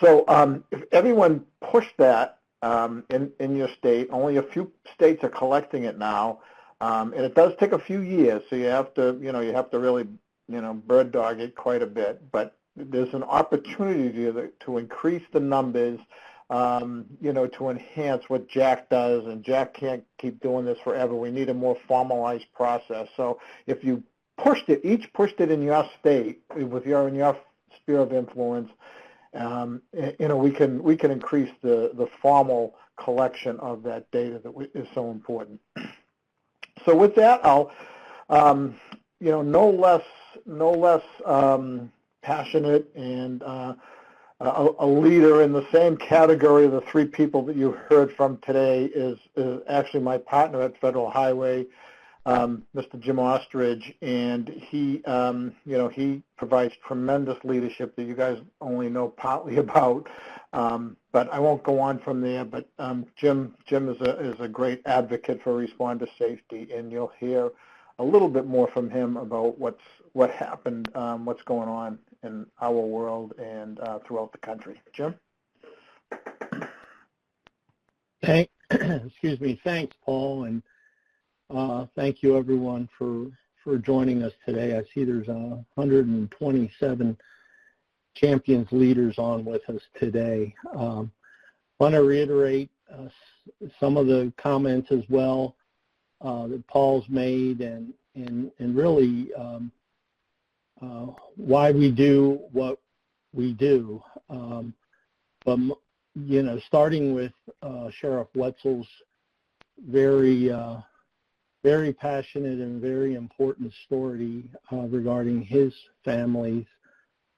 So if everyone pushed that in your state, only a few states are collecting it now, and it does take a few years. So you have to really, bird dog it quite a bit. But there's an opportunity to increase the numbers, to enhance what Jack does, and Jack can't keep doing this forever. We need a more formalized process. So if you each pushed it in your state, in your sphere of influence, we can increase the formal collection of that data that is so important. So with that, I'll no less passionate and a leader in the same category of the three people that you heard from today is actually my partner at Federal Highway, Mr. Jim Ostrich, and he provides tremendous leadership that you guys only know partly about, but I won't go on from there. But Jim is a great advocate for responder safety, and you'll hear a little bit more from him about what happened, what's going on in our world and throughout the country. Jim? Excuse me. Thanks, Paul, and thank you, everyone, for joining us today. I see there's 127 Champions leaders on with us today. Want to reiterate some of the comments as well that Paul's made, and really why we do what we do. But starting with Sheriff Wetzel's very passionate and very important story regarding his family,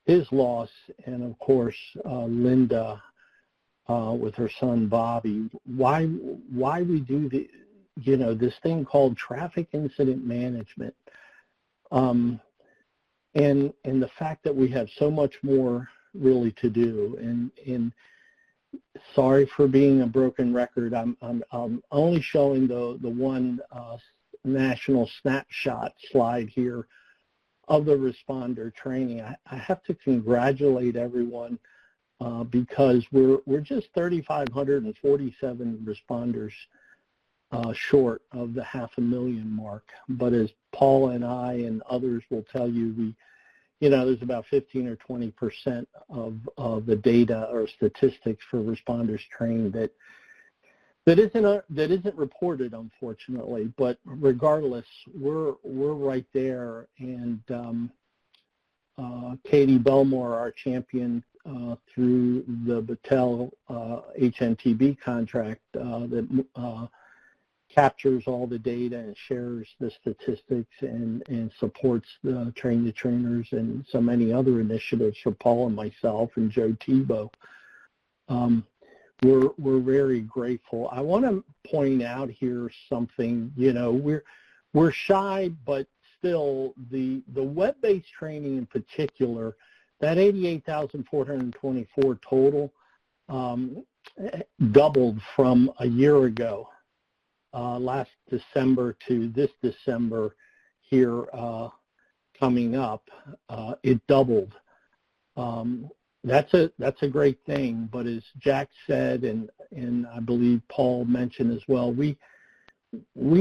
his loss, and of course Linda with her son Bobby. Why we do this thing called traffic incident management, and the fact that we have so much more really to do. And sorry for being a broken record. I'm only showing the one national snapshot slide here of the responder training. I have to congratulate everyone because we're just 3,547 responders short of the 500,000 mark. But as Paul and I and others will tell you, there's about 15 or 20% of the data or statistics for responders trained that isn't reported, unfortunately. But regardless, we're right there. And Katie Belmore, our champion through the Battelle HNTB contract that captures all the data and shares the statistics and supports the Train the Trainers and so many other initiatives for Paul and myself and Joe Tebow. We're very grateful. I want to point out here something. We're shy, but still the web-based training in particular, that 88,424 total doubled from a year ago. Last December to this December here coming up, it doubled. That's a great thing, but as Jack said, and I believe Paul mentioned as well, we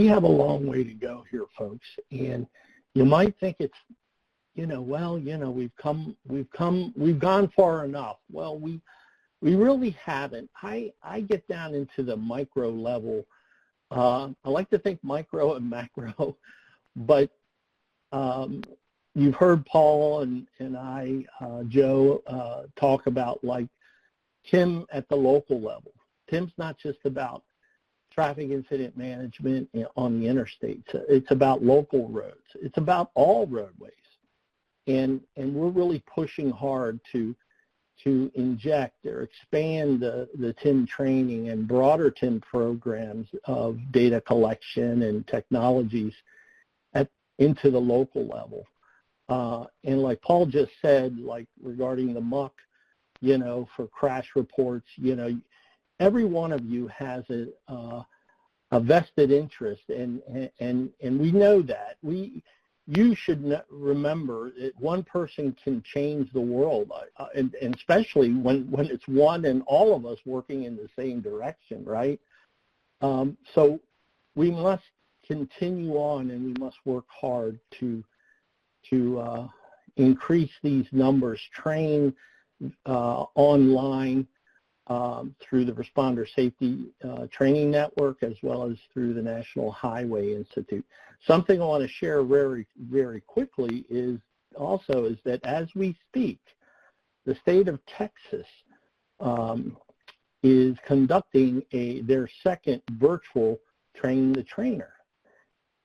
have a long way to go here, folks. And you might think it's, we've gone far enough. Well, we really haven't. I get down into the micro level. I like to think micro and macro, but you've heard Paul and I, Joe, talk about like TIM at the local level. TIM's not just about traffic incident management on the interstates. It's about local roads. It's about all roadways. And we're really pushing hard to inject or expand the TIM training and broader TIM programs of data collection and technologies into the local level. And like Paul just said, like regarding the muck, for crash reports, every one of you has a vested interest, and we know that. You should remember that one person can change the world, and especially when it's one and all of us working in the same direction, right? So we must continue on, and we must work hard to increase these numbers, train online through the Responder Safety Training Network, as well as through the National Highway Institute. Something I want to share very, very quickly is that as we speak, the state of Texas is conducting their second virtual Train the Trainer.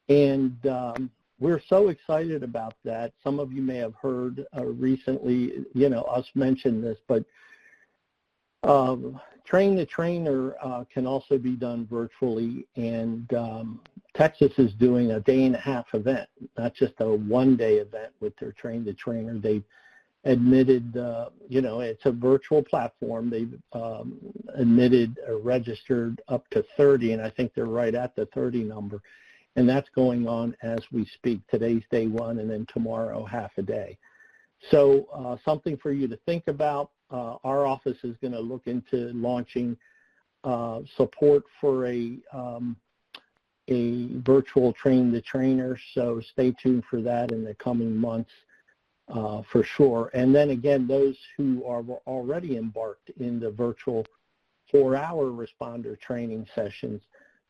And we're so excited about that. Some of you may have heard recently, us mention this, but Train the Trainer can also be done virtually, and Texas is doing a day-and-a-half event, not just a one-day event with their Train the Trainer. They've admitted, it's a virtual platform. They've admitted or registered up to 30, and I think they're right at the 30 number. And that's going on as we speak. Today's day one, and then tomorrow half a day. So something for you to think about. Our office is going to look into launching support for a virtual Train the Trainer. So stay tuned for that in the coming months. For sure. And then again, those who are already embarked in the virtual 4-hour responder training sessions,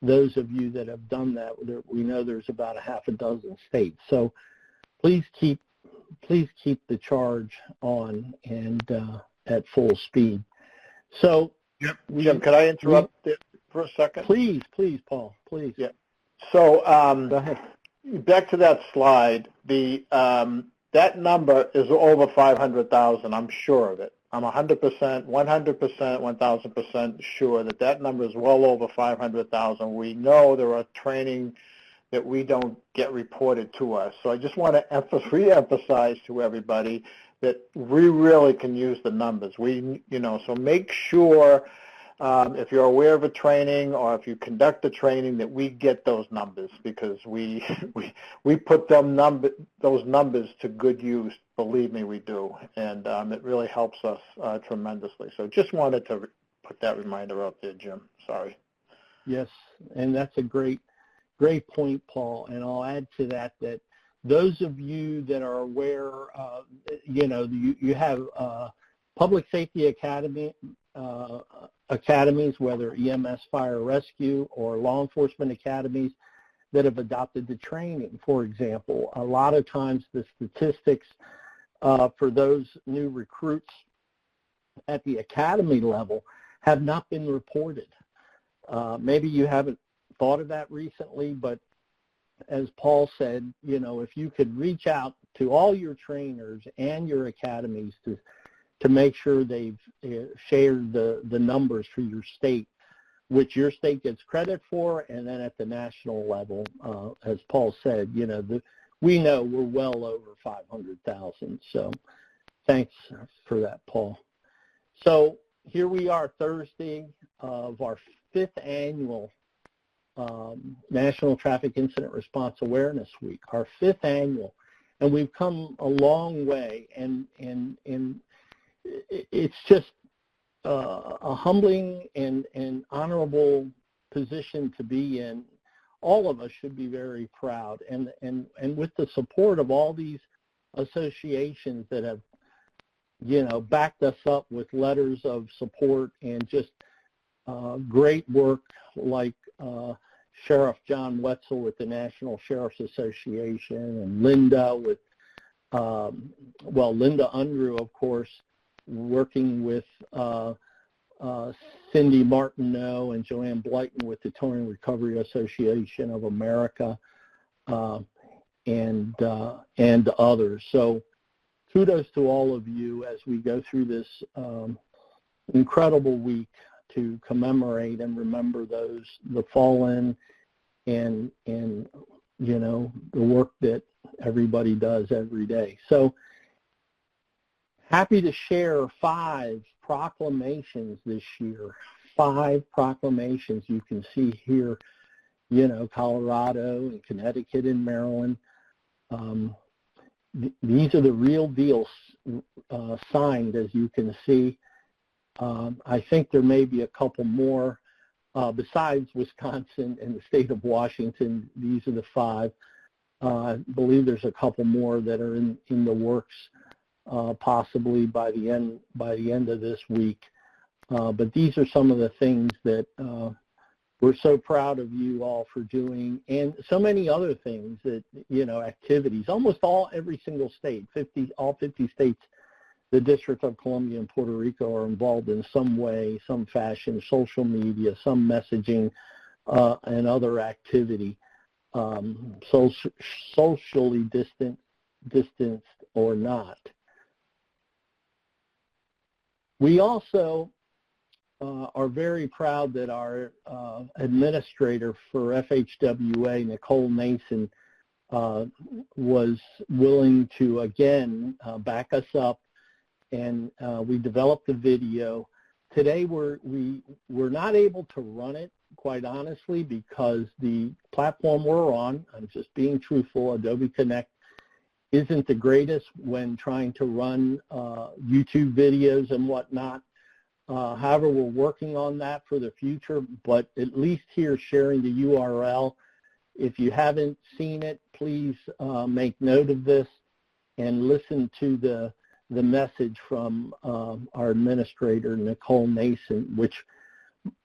those of you that have done that, we know there's about a half a dozen states. So please keep the charge on and at full speed. So, yep. Jim, could I interrupt for a second? Please, Paul, please. Yeah. So go ahead. Back to that slide, that number is over 500,000. I'm sure of it. I'm 100%, 100%, 1,000% sure that number is well over 500,000. We know there are training that we don't get reported to us. So I just want to re-emphasize to everybody that we really can use the numbers. So make sure if you're aware of a training or if you conduct a training that we get those numbers, because we put those numbers to good use. Believe me, we do, and it really helps us tremendously. So just wanted to put that reminder out there, Jim. Sorry. Yes, and that's a great point, Paul. And I'll add to that those of you that are aware, you have public safety academies, whether EMS, fire, rescue, or law enforcement academies that have adopted the training. For example, a lot of times the statistics for those new recruits at the academy level have not been reported. Maybe you haven't thought of that recently, but as Paul said, if you could reach out to all your trainers and your academies to make sure they've shared the numbers for your state, which your state gets credit for, and then at the national level, as Paul said, we know we're well over 500,000. So thanks for that, Paul. So here we are, Thursday of our 5th annual National Traffic Incident Response Awareness Week, our 5th annual, and we've come a long way, and it's just a humbling and honorable position to be in. All of us should be very proud, and with the support of all these associations that have backed us up with letters of support and just great work like Sheriff John Wetzel with the National Sheriff's Association, and Linda with Linda Unruh, of course, working with Cindy Martineau and Joanne Blyton with the Towing Recovery Association of America, and others. So kudos to all of you as we go through this incredible week to commemorate and remember the fallen, and the work that everybody does every day. So happy to share 5 proclamations this year. 5 proclamations you can see here, Colorado and Connecticut and Maryland. These are the real deal signed, as you can see. I think there may be a couple more besides Wisconsin and the state of Washington. These are the 5. I believe there's a couple more that are in the works, possibly by the end of this week. But these are some of the things that we're so proud of you all for doing, and so many other things that, activities, every single state, all 50 states the District of Columbia and Puerto Rico are involved in some way, some fashion, social media, some messaging, and other activity, socially distanced or not. We also are very proud that our administrator for FHWA, Nicole Nason, was willing to, again, back us up, and we developed the video. Today we're not able to run it, quite honestly, because the platform we're on, I'm just being truthful, Adobe Connect isn't the greatest when trying to run YouTube videos and whatnot. However, we're working on that for the future, but at least here sharing the URL. If you haven't seen it, please make note of this and listen to the message from our administrator, Nicole Nason, which,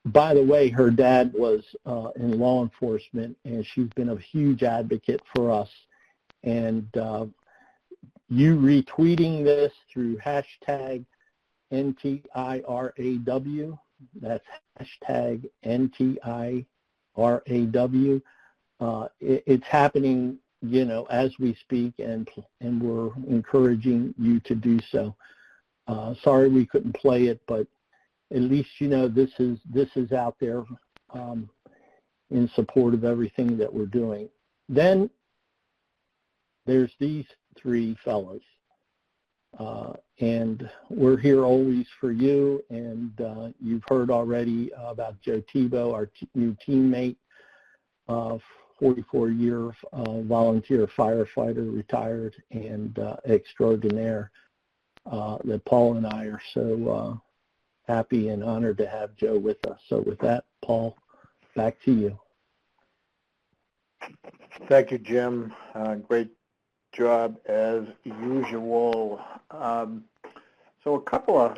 by the way, her dad was in law enforcement, and she's been a huge advocate for us. And you retweeting this through hashtag NTIRAW, that's hashtag NTIRAW. It's happening, you know, as we speak, and we're encouraging you to do so. Sorry we couldn't play it, but at least you know this is out there in support of everything that we're doing. Then there's these three fellows. And we're here always for you, and you've heard already about Joe Tebow, our new teammate, 44-year volunteer firefighter, retired, and extraordinaire, that Paul and I are so happy and honored to have Joe with us. So with that, Paul, back to you. Thank you, Jim. Great job as usual. So a couple of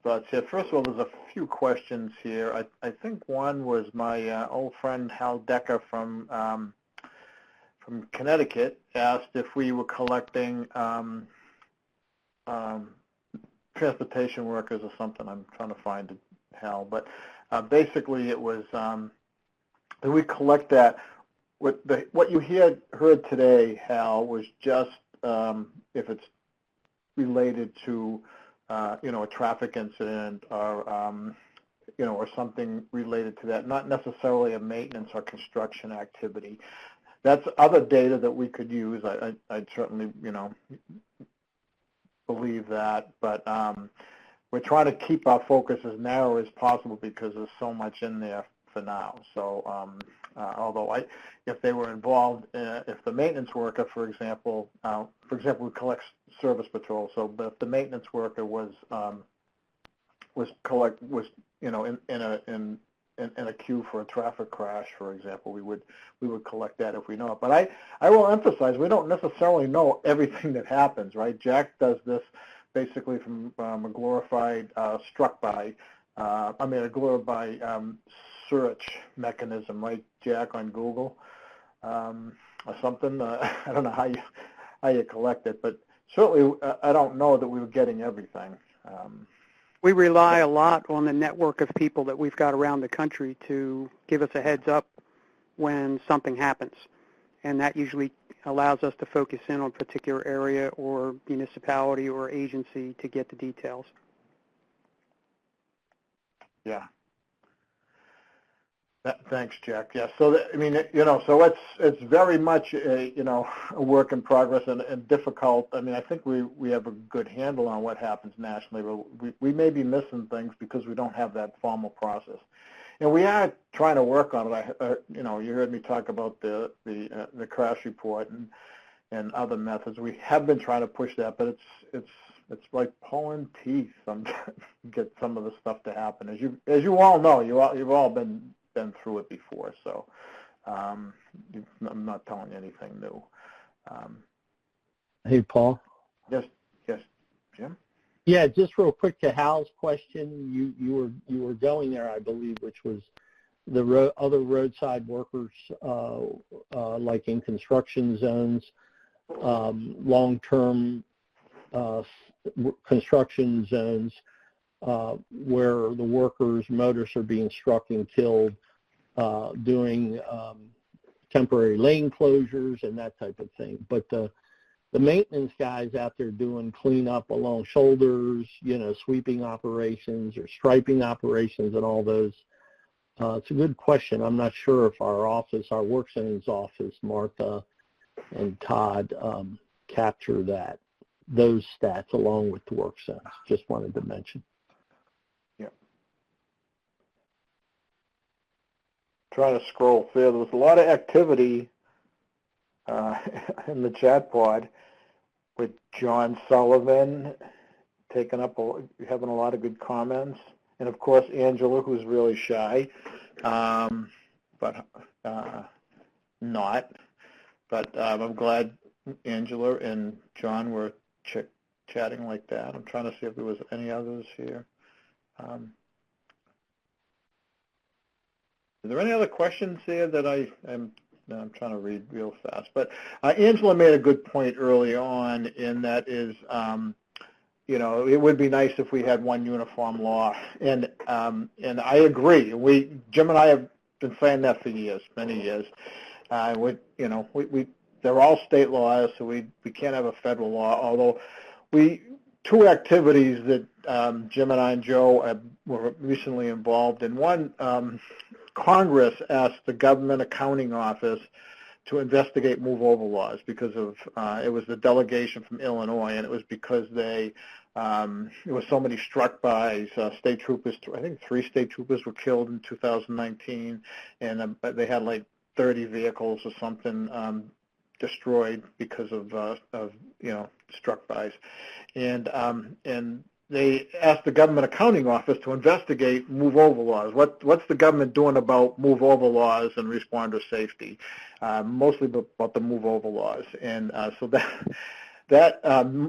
thoughts here. First of all, there's a few questions here. I think one was my old friend Hal Decker from Connecticut asked if we were collecting transportation workers or something. I'm trying to find it, Hal, but basically it was that we collect that. What you heard today, Hal, was just if it's related to you know, a traffic incident or you know, or something related to that, not necessarily a maintenance or construction activity. That's other data that we could use. I'd certainly, you know, believe that, but we're trying to keep our focus as narrow as possible because there's so much in there for now. So although if they were involved, if the maintenance worker, for example, we collect service patrol. So, but if the maintenance worker was you know, in a queue for a traffic crash, for example, we would collect that if we know it. But I will emphasize, we don't necessarily know everything that happens, right? Jack does this basically from a glorified struck by, a glorified search mechanism, right, Jack, on Google or something. I don't know how you collect it, but certainly I don't know that we were getting everything. We rely a lot on the network of people that we've got around the country to give us a heads up when something happens, and that usually allows us to focus in on a particular area or municipality or agency to get the details. Yeah. Thanks, Jack. Yeah. So I mean, you know, so it's very much a, you know, a work in progress and difficult. I mean, I think we have a good handle on what happens nationally, but we may be missing things because we don't have that formal process. And we are trying to work on it. You know, you heard me talk about the crash report and other methods. We have been trying to push that, but it's like pulling teeth sometimes to get some of the stuff to happen. As you all know, you've all been through it before, so I'm not telling you anything new. Hey, Paul. Yes, Jim. Yeah, just real quick to Hal's question. You were going there, I believe, which was the other roadside workers, like in construction zones, long-term construction zones where the workers' motorists are being struck and killed, doing temporary lane closures and that type of thing. But the maintenance guys out there doing cleanup along shoulders, sweeping operations or striping operations and all those, it's a good question. I'm not sure if our work zones office, Martha and Todd, capture those stats along with the work zones. Just wanted to mention. Trying to scroll through. There was a lot of activity in the chat pod with John Sullivan having a lot of good comments, and of course Angela, who's really shy, but not. But I'm glad Angela and John were chatting like that. I'm trying to see if there was any others here. Is there any other questions here that I'm trying to read real fast? But Angela made a good point early on, and that is, it would be nice if we had one uniform law, and I agree. Jim and I have been saying that for years, many years. They're all state laws, so we can't have a federal law. Although two activities that Jim and I and Joe were recently involved in. One. Congress asked the Government Accounting Office to investigate move-over laws because of it was the delegation from Illinois, and it was because there was so many struck-bys. State troopers, I think 3 state troopers were killed in 2019, and they had like 30 vehicles or something destroyed because of struck-bys, and they asked the Government Accounting Office to investigate move-over laws. What's the government doing about move-over laws and responder safety? Mostly about the move-over laws. And so that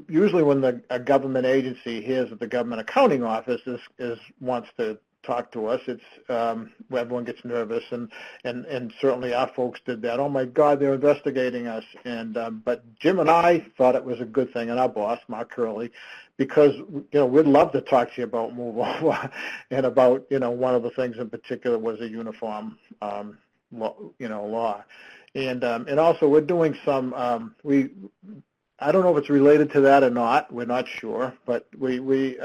usually when a government agency hears that the Government Accounting Office wants to talk to us, it's everyone gets nervous, and certainly our folks did that. Oh my God, they're investigating us. And but Jim and I thought it was a good thing, and our boss, Mark Curley, because we'd love to talk to you about move over, and about one of the things in particular was a uniform law, and also we're doing some I don't know if it's related to that or not. We're not sure, but we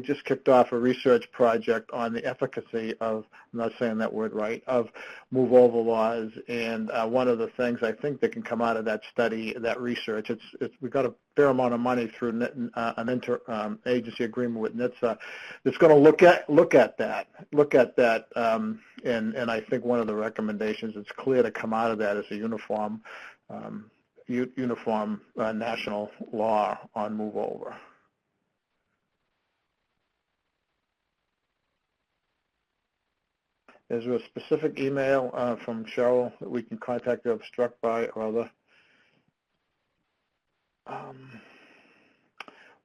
just kicked off a research project on the efficacy of, I'm not saying that word right, of move-over laws. And one of the things I think that can come out of that study, that research, we got a fair amount of money through an interagency agreement with NTIRAW that's going to look at that, and I think one of the recommendations that's clear to come out of that is a uniform national law on move over. Is there a specific email from Cheryl that we can contact if struck by or other?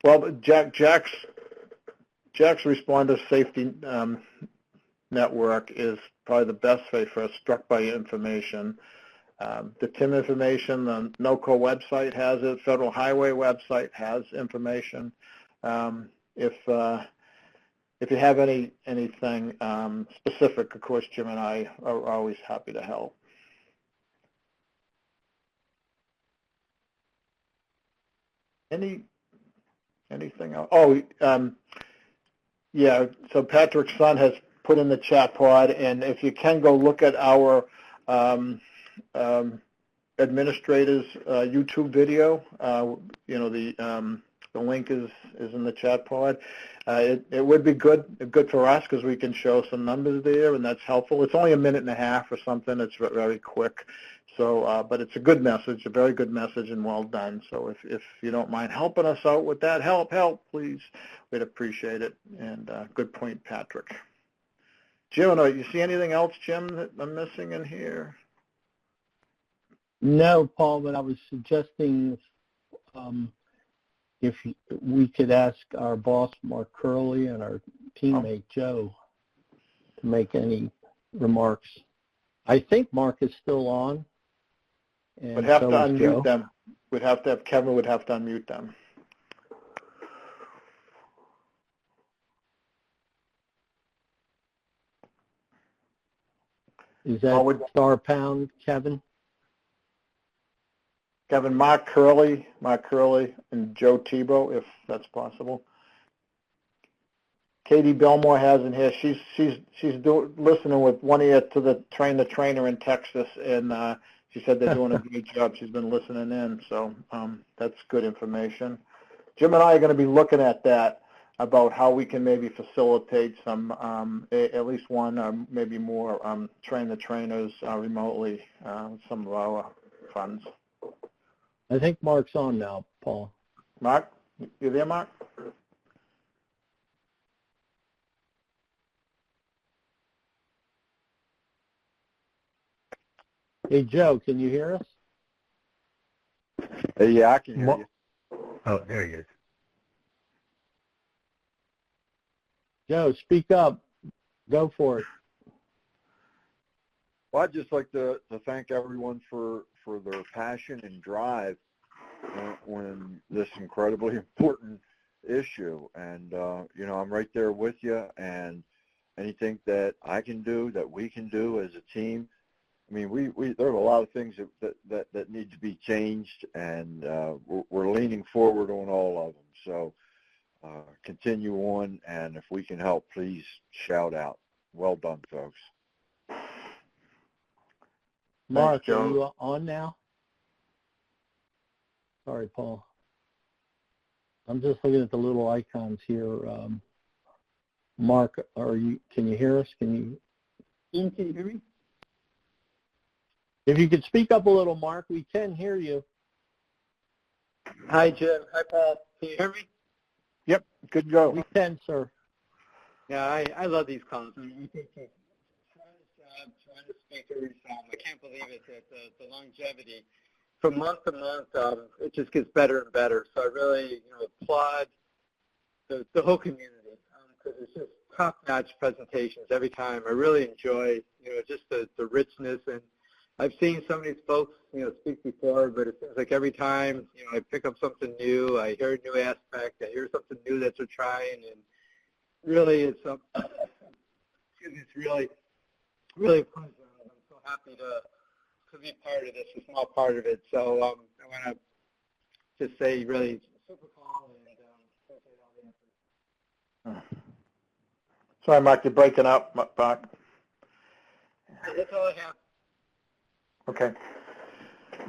Well, Jack's responder safety network is probably the best way for struck by information. The TIM information, the NOCO website has it. Federal Highway website has information. If you have anything specific, of course, Jim and I are always happy to help. Anything else? Oh, yeah. So Patrick's son has put in the chat pod, and if you can go look at our administrators YouTube video, the link is in the chat pod. It would be good for us because we can show some numbers there, and that's helpful. It's only a minute and a half or something. It's very quick. So, but it's a good message, a very good message, and well done. So if you don't mind helping us out with that, help, please. We'd appreciate it. And good point, Patrick. Jim, you see anything else, Jim, that I'm missing in here? No, Paul, but I was suggesting if we could ask our boss, Mark Curley, and our teammate, Joe, to make any remarks. I think Mark is still on. We'd have to unmute them. Kevin would have to unmute them. Is that star pound, Kevin? Kevin, Mark Curley, and Joe Tebow, if that's possible. Katie Belmore has in here. She's listening with one ear to the trainer in Texas, and she said they're doing a great job. She's been listening in, so that's good information. Jim and I are going to be looking at that, about how we can maybe facilitate some, at least one, maybe more, train the trainers remotely, some of our funds. I think Mark's on now, Paul. Mark, you there, Mark? Hey, Joe, can you hear us? Yeah, I can hear you. Oh, there he is. Joe, speak up. Go for it. Well, I'd just like to thank everyone for their passion and drive when this incredibly important issue. And, I'm right there with you, and anything that I can do, that we can do as a team. I mean, there are a lot of things that need to be changed, and we're leaning forward on all of them. So continue on, and if we can help, please shout out. Well done, folks. Mark, Thanks, are you on now? Sorry, Paul. I'm just looking at the little icons here. Mark, can you hear us? Can you hear me? If you could speak up a little, Mark, we can hear you. Hi, Jim. Hi, Paul. Can you hear me? Yep, good go. We can, sir. Yeah, I love these calls. I think it's a job trying to speak every time. I can't believe it, the longevity. From month to month, it just gets better and better. So I really applaud the whole community, because it's just top-notch presentations every time. I really enjoy just the richness, and I've seen some of these folks speak before, but it seems like every time I pick up something new, I hear a new aspect, I hear something new that they're trying, and really it's it's really really fun. I'm so happy to be part of this, a small part of it. So I want to just say really super cool, and appreciate all the effort. Sorry, Mark, you're breaking up, Mark. That's all I have. Okay.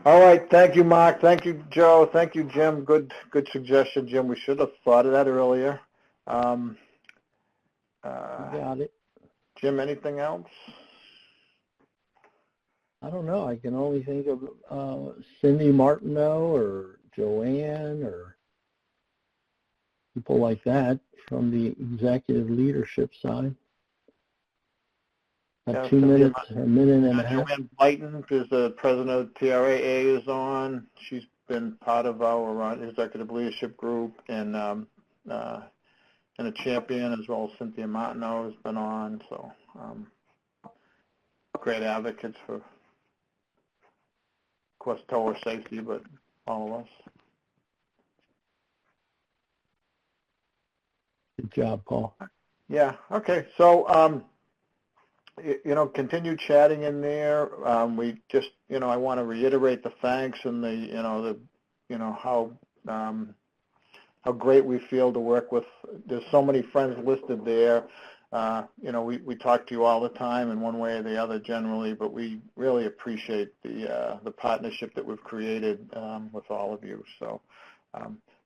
All right. Thank you, Mark. Thank you, Joe. Thank you, Jim. Good suggestion, Jim. We should have thought of that earlier. You got it. Jim, anything else? I don't know. I can only think of Cindy Martineau or Joanne or people like that from the executive leadership side. About 2 minutes, a minute and a half. Joanne Blyton is the president of TIRAW is on. She's been part of our executive leadership group, and a champion, as well as Cynthia Martineau has been on. So great advocates for, of course, tower safety, but all of us. Good job, Paul. Yeah. Okay. So, continue chatting in there. We just, I want to reiterate the thanks and how great we feel to work with. There's so many friends listed there. We talk to you all the time in one way or the other generally, but we really appreciate the partnership that we've created with all of you. So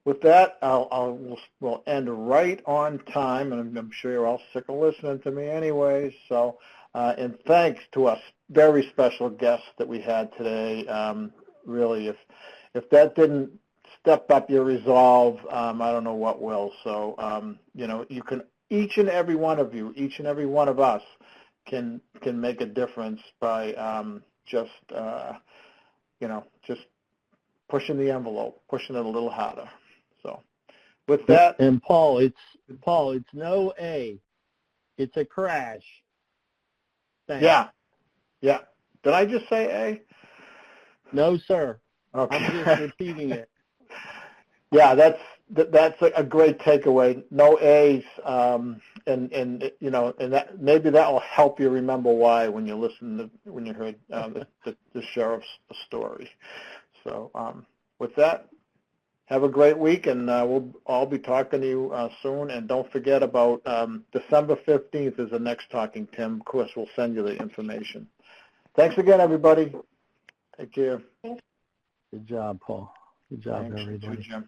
with that, we'll end right on time, and I'm sure you're all sick of listening to me anyways. So, and thanks to our very special guests that we had today. Really, if that didn't step up your resolve, I don't know what will. So, you can, each and every one of you, each and every one of us can make a difference by just pushing the envelope, pushing it a little harder. So with that. And Paul, it's no A. It's a crash. Thanks. Yeah. Did I just say A? No, sir. Okay. I'm just repeating it. Yeah, that's a great takeaway. No A's, and you know, and that maybe that will help you remember why when you when you heard the sheriff's story. So with that, have a great week, and we'll all be talking to you soon. And don't forget about December 15th is the next Talking Tim. Of course, we'll send you the information. Thanks again, everybody. Take care. Good job, Paul. Good job, Thanks. everybody. Good job.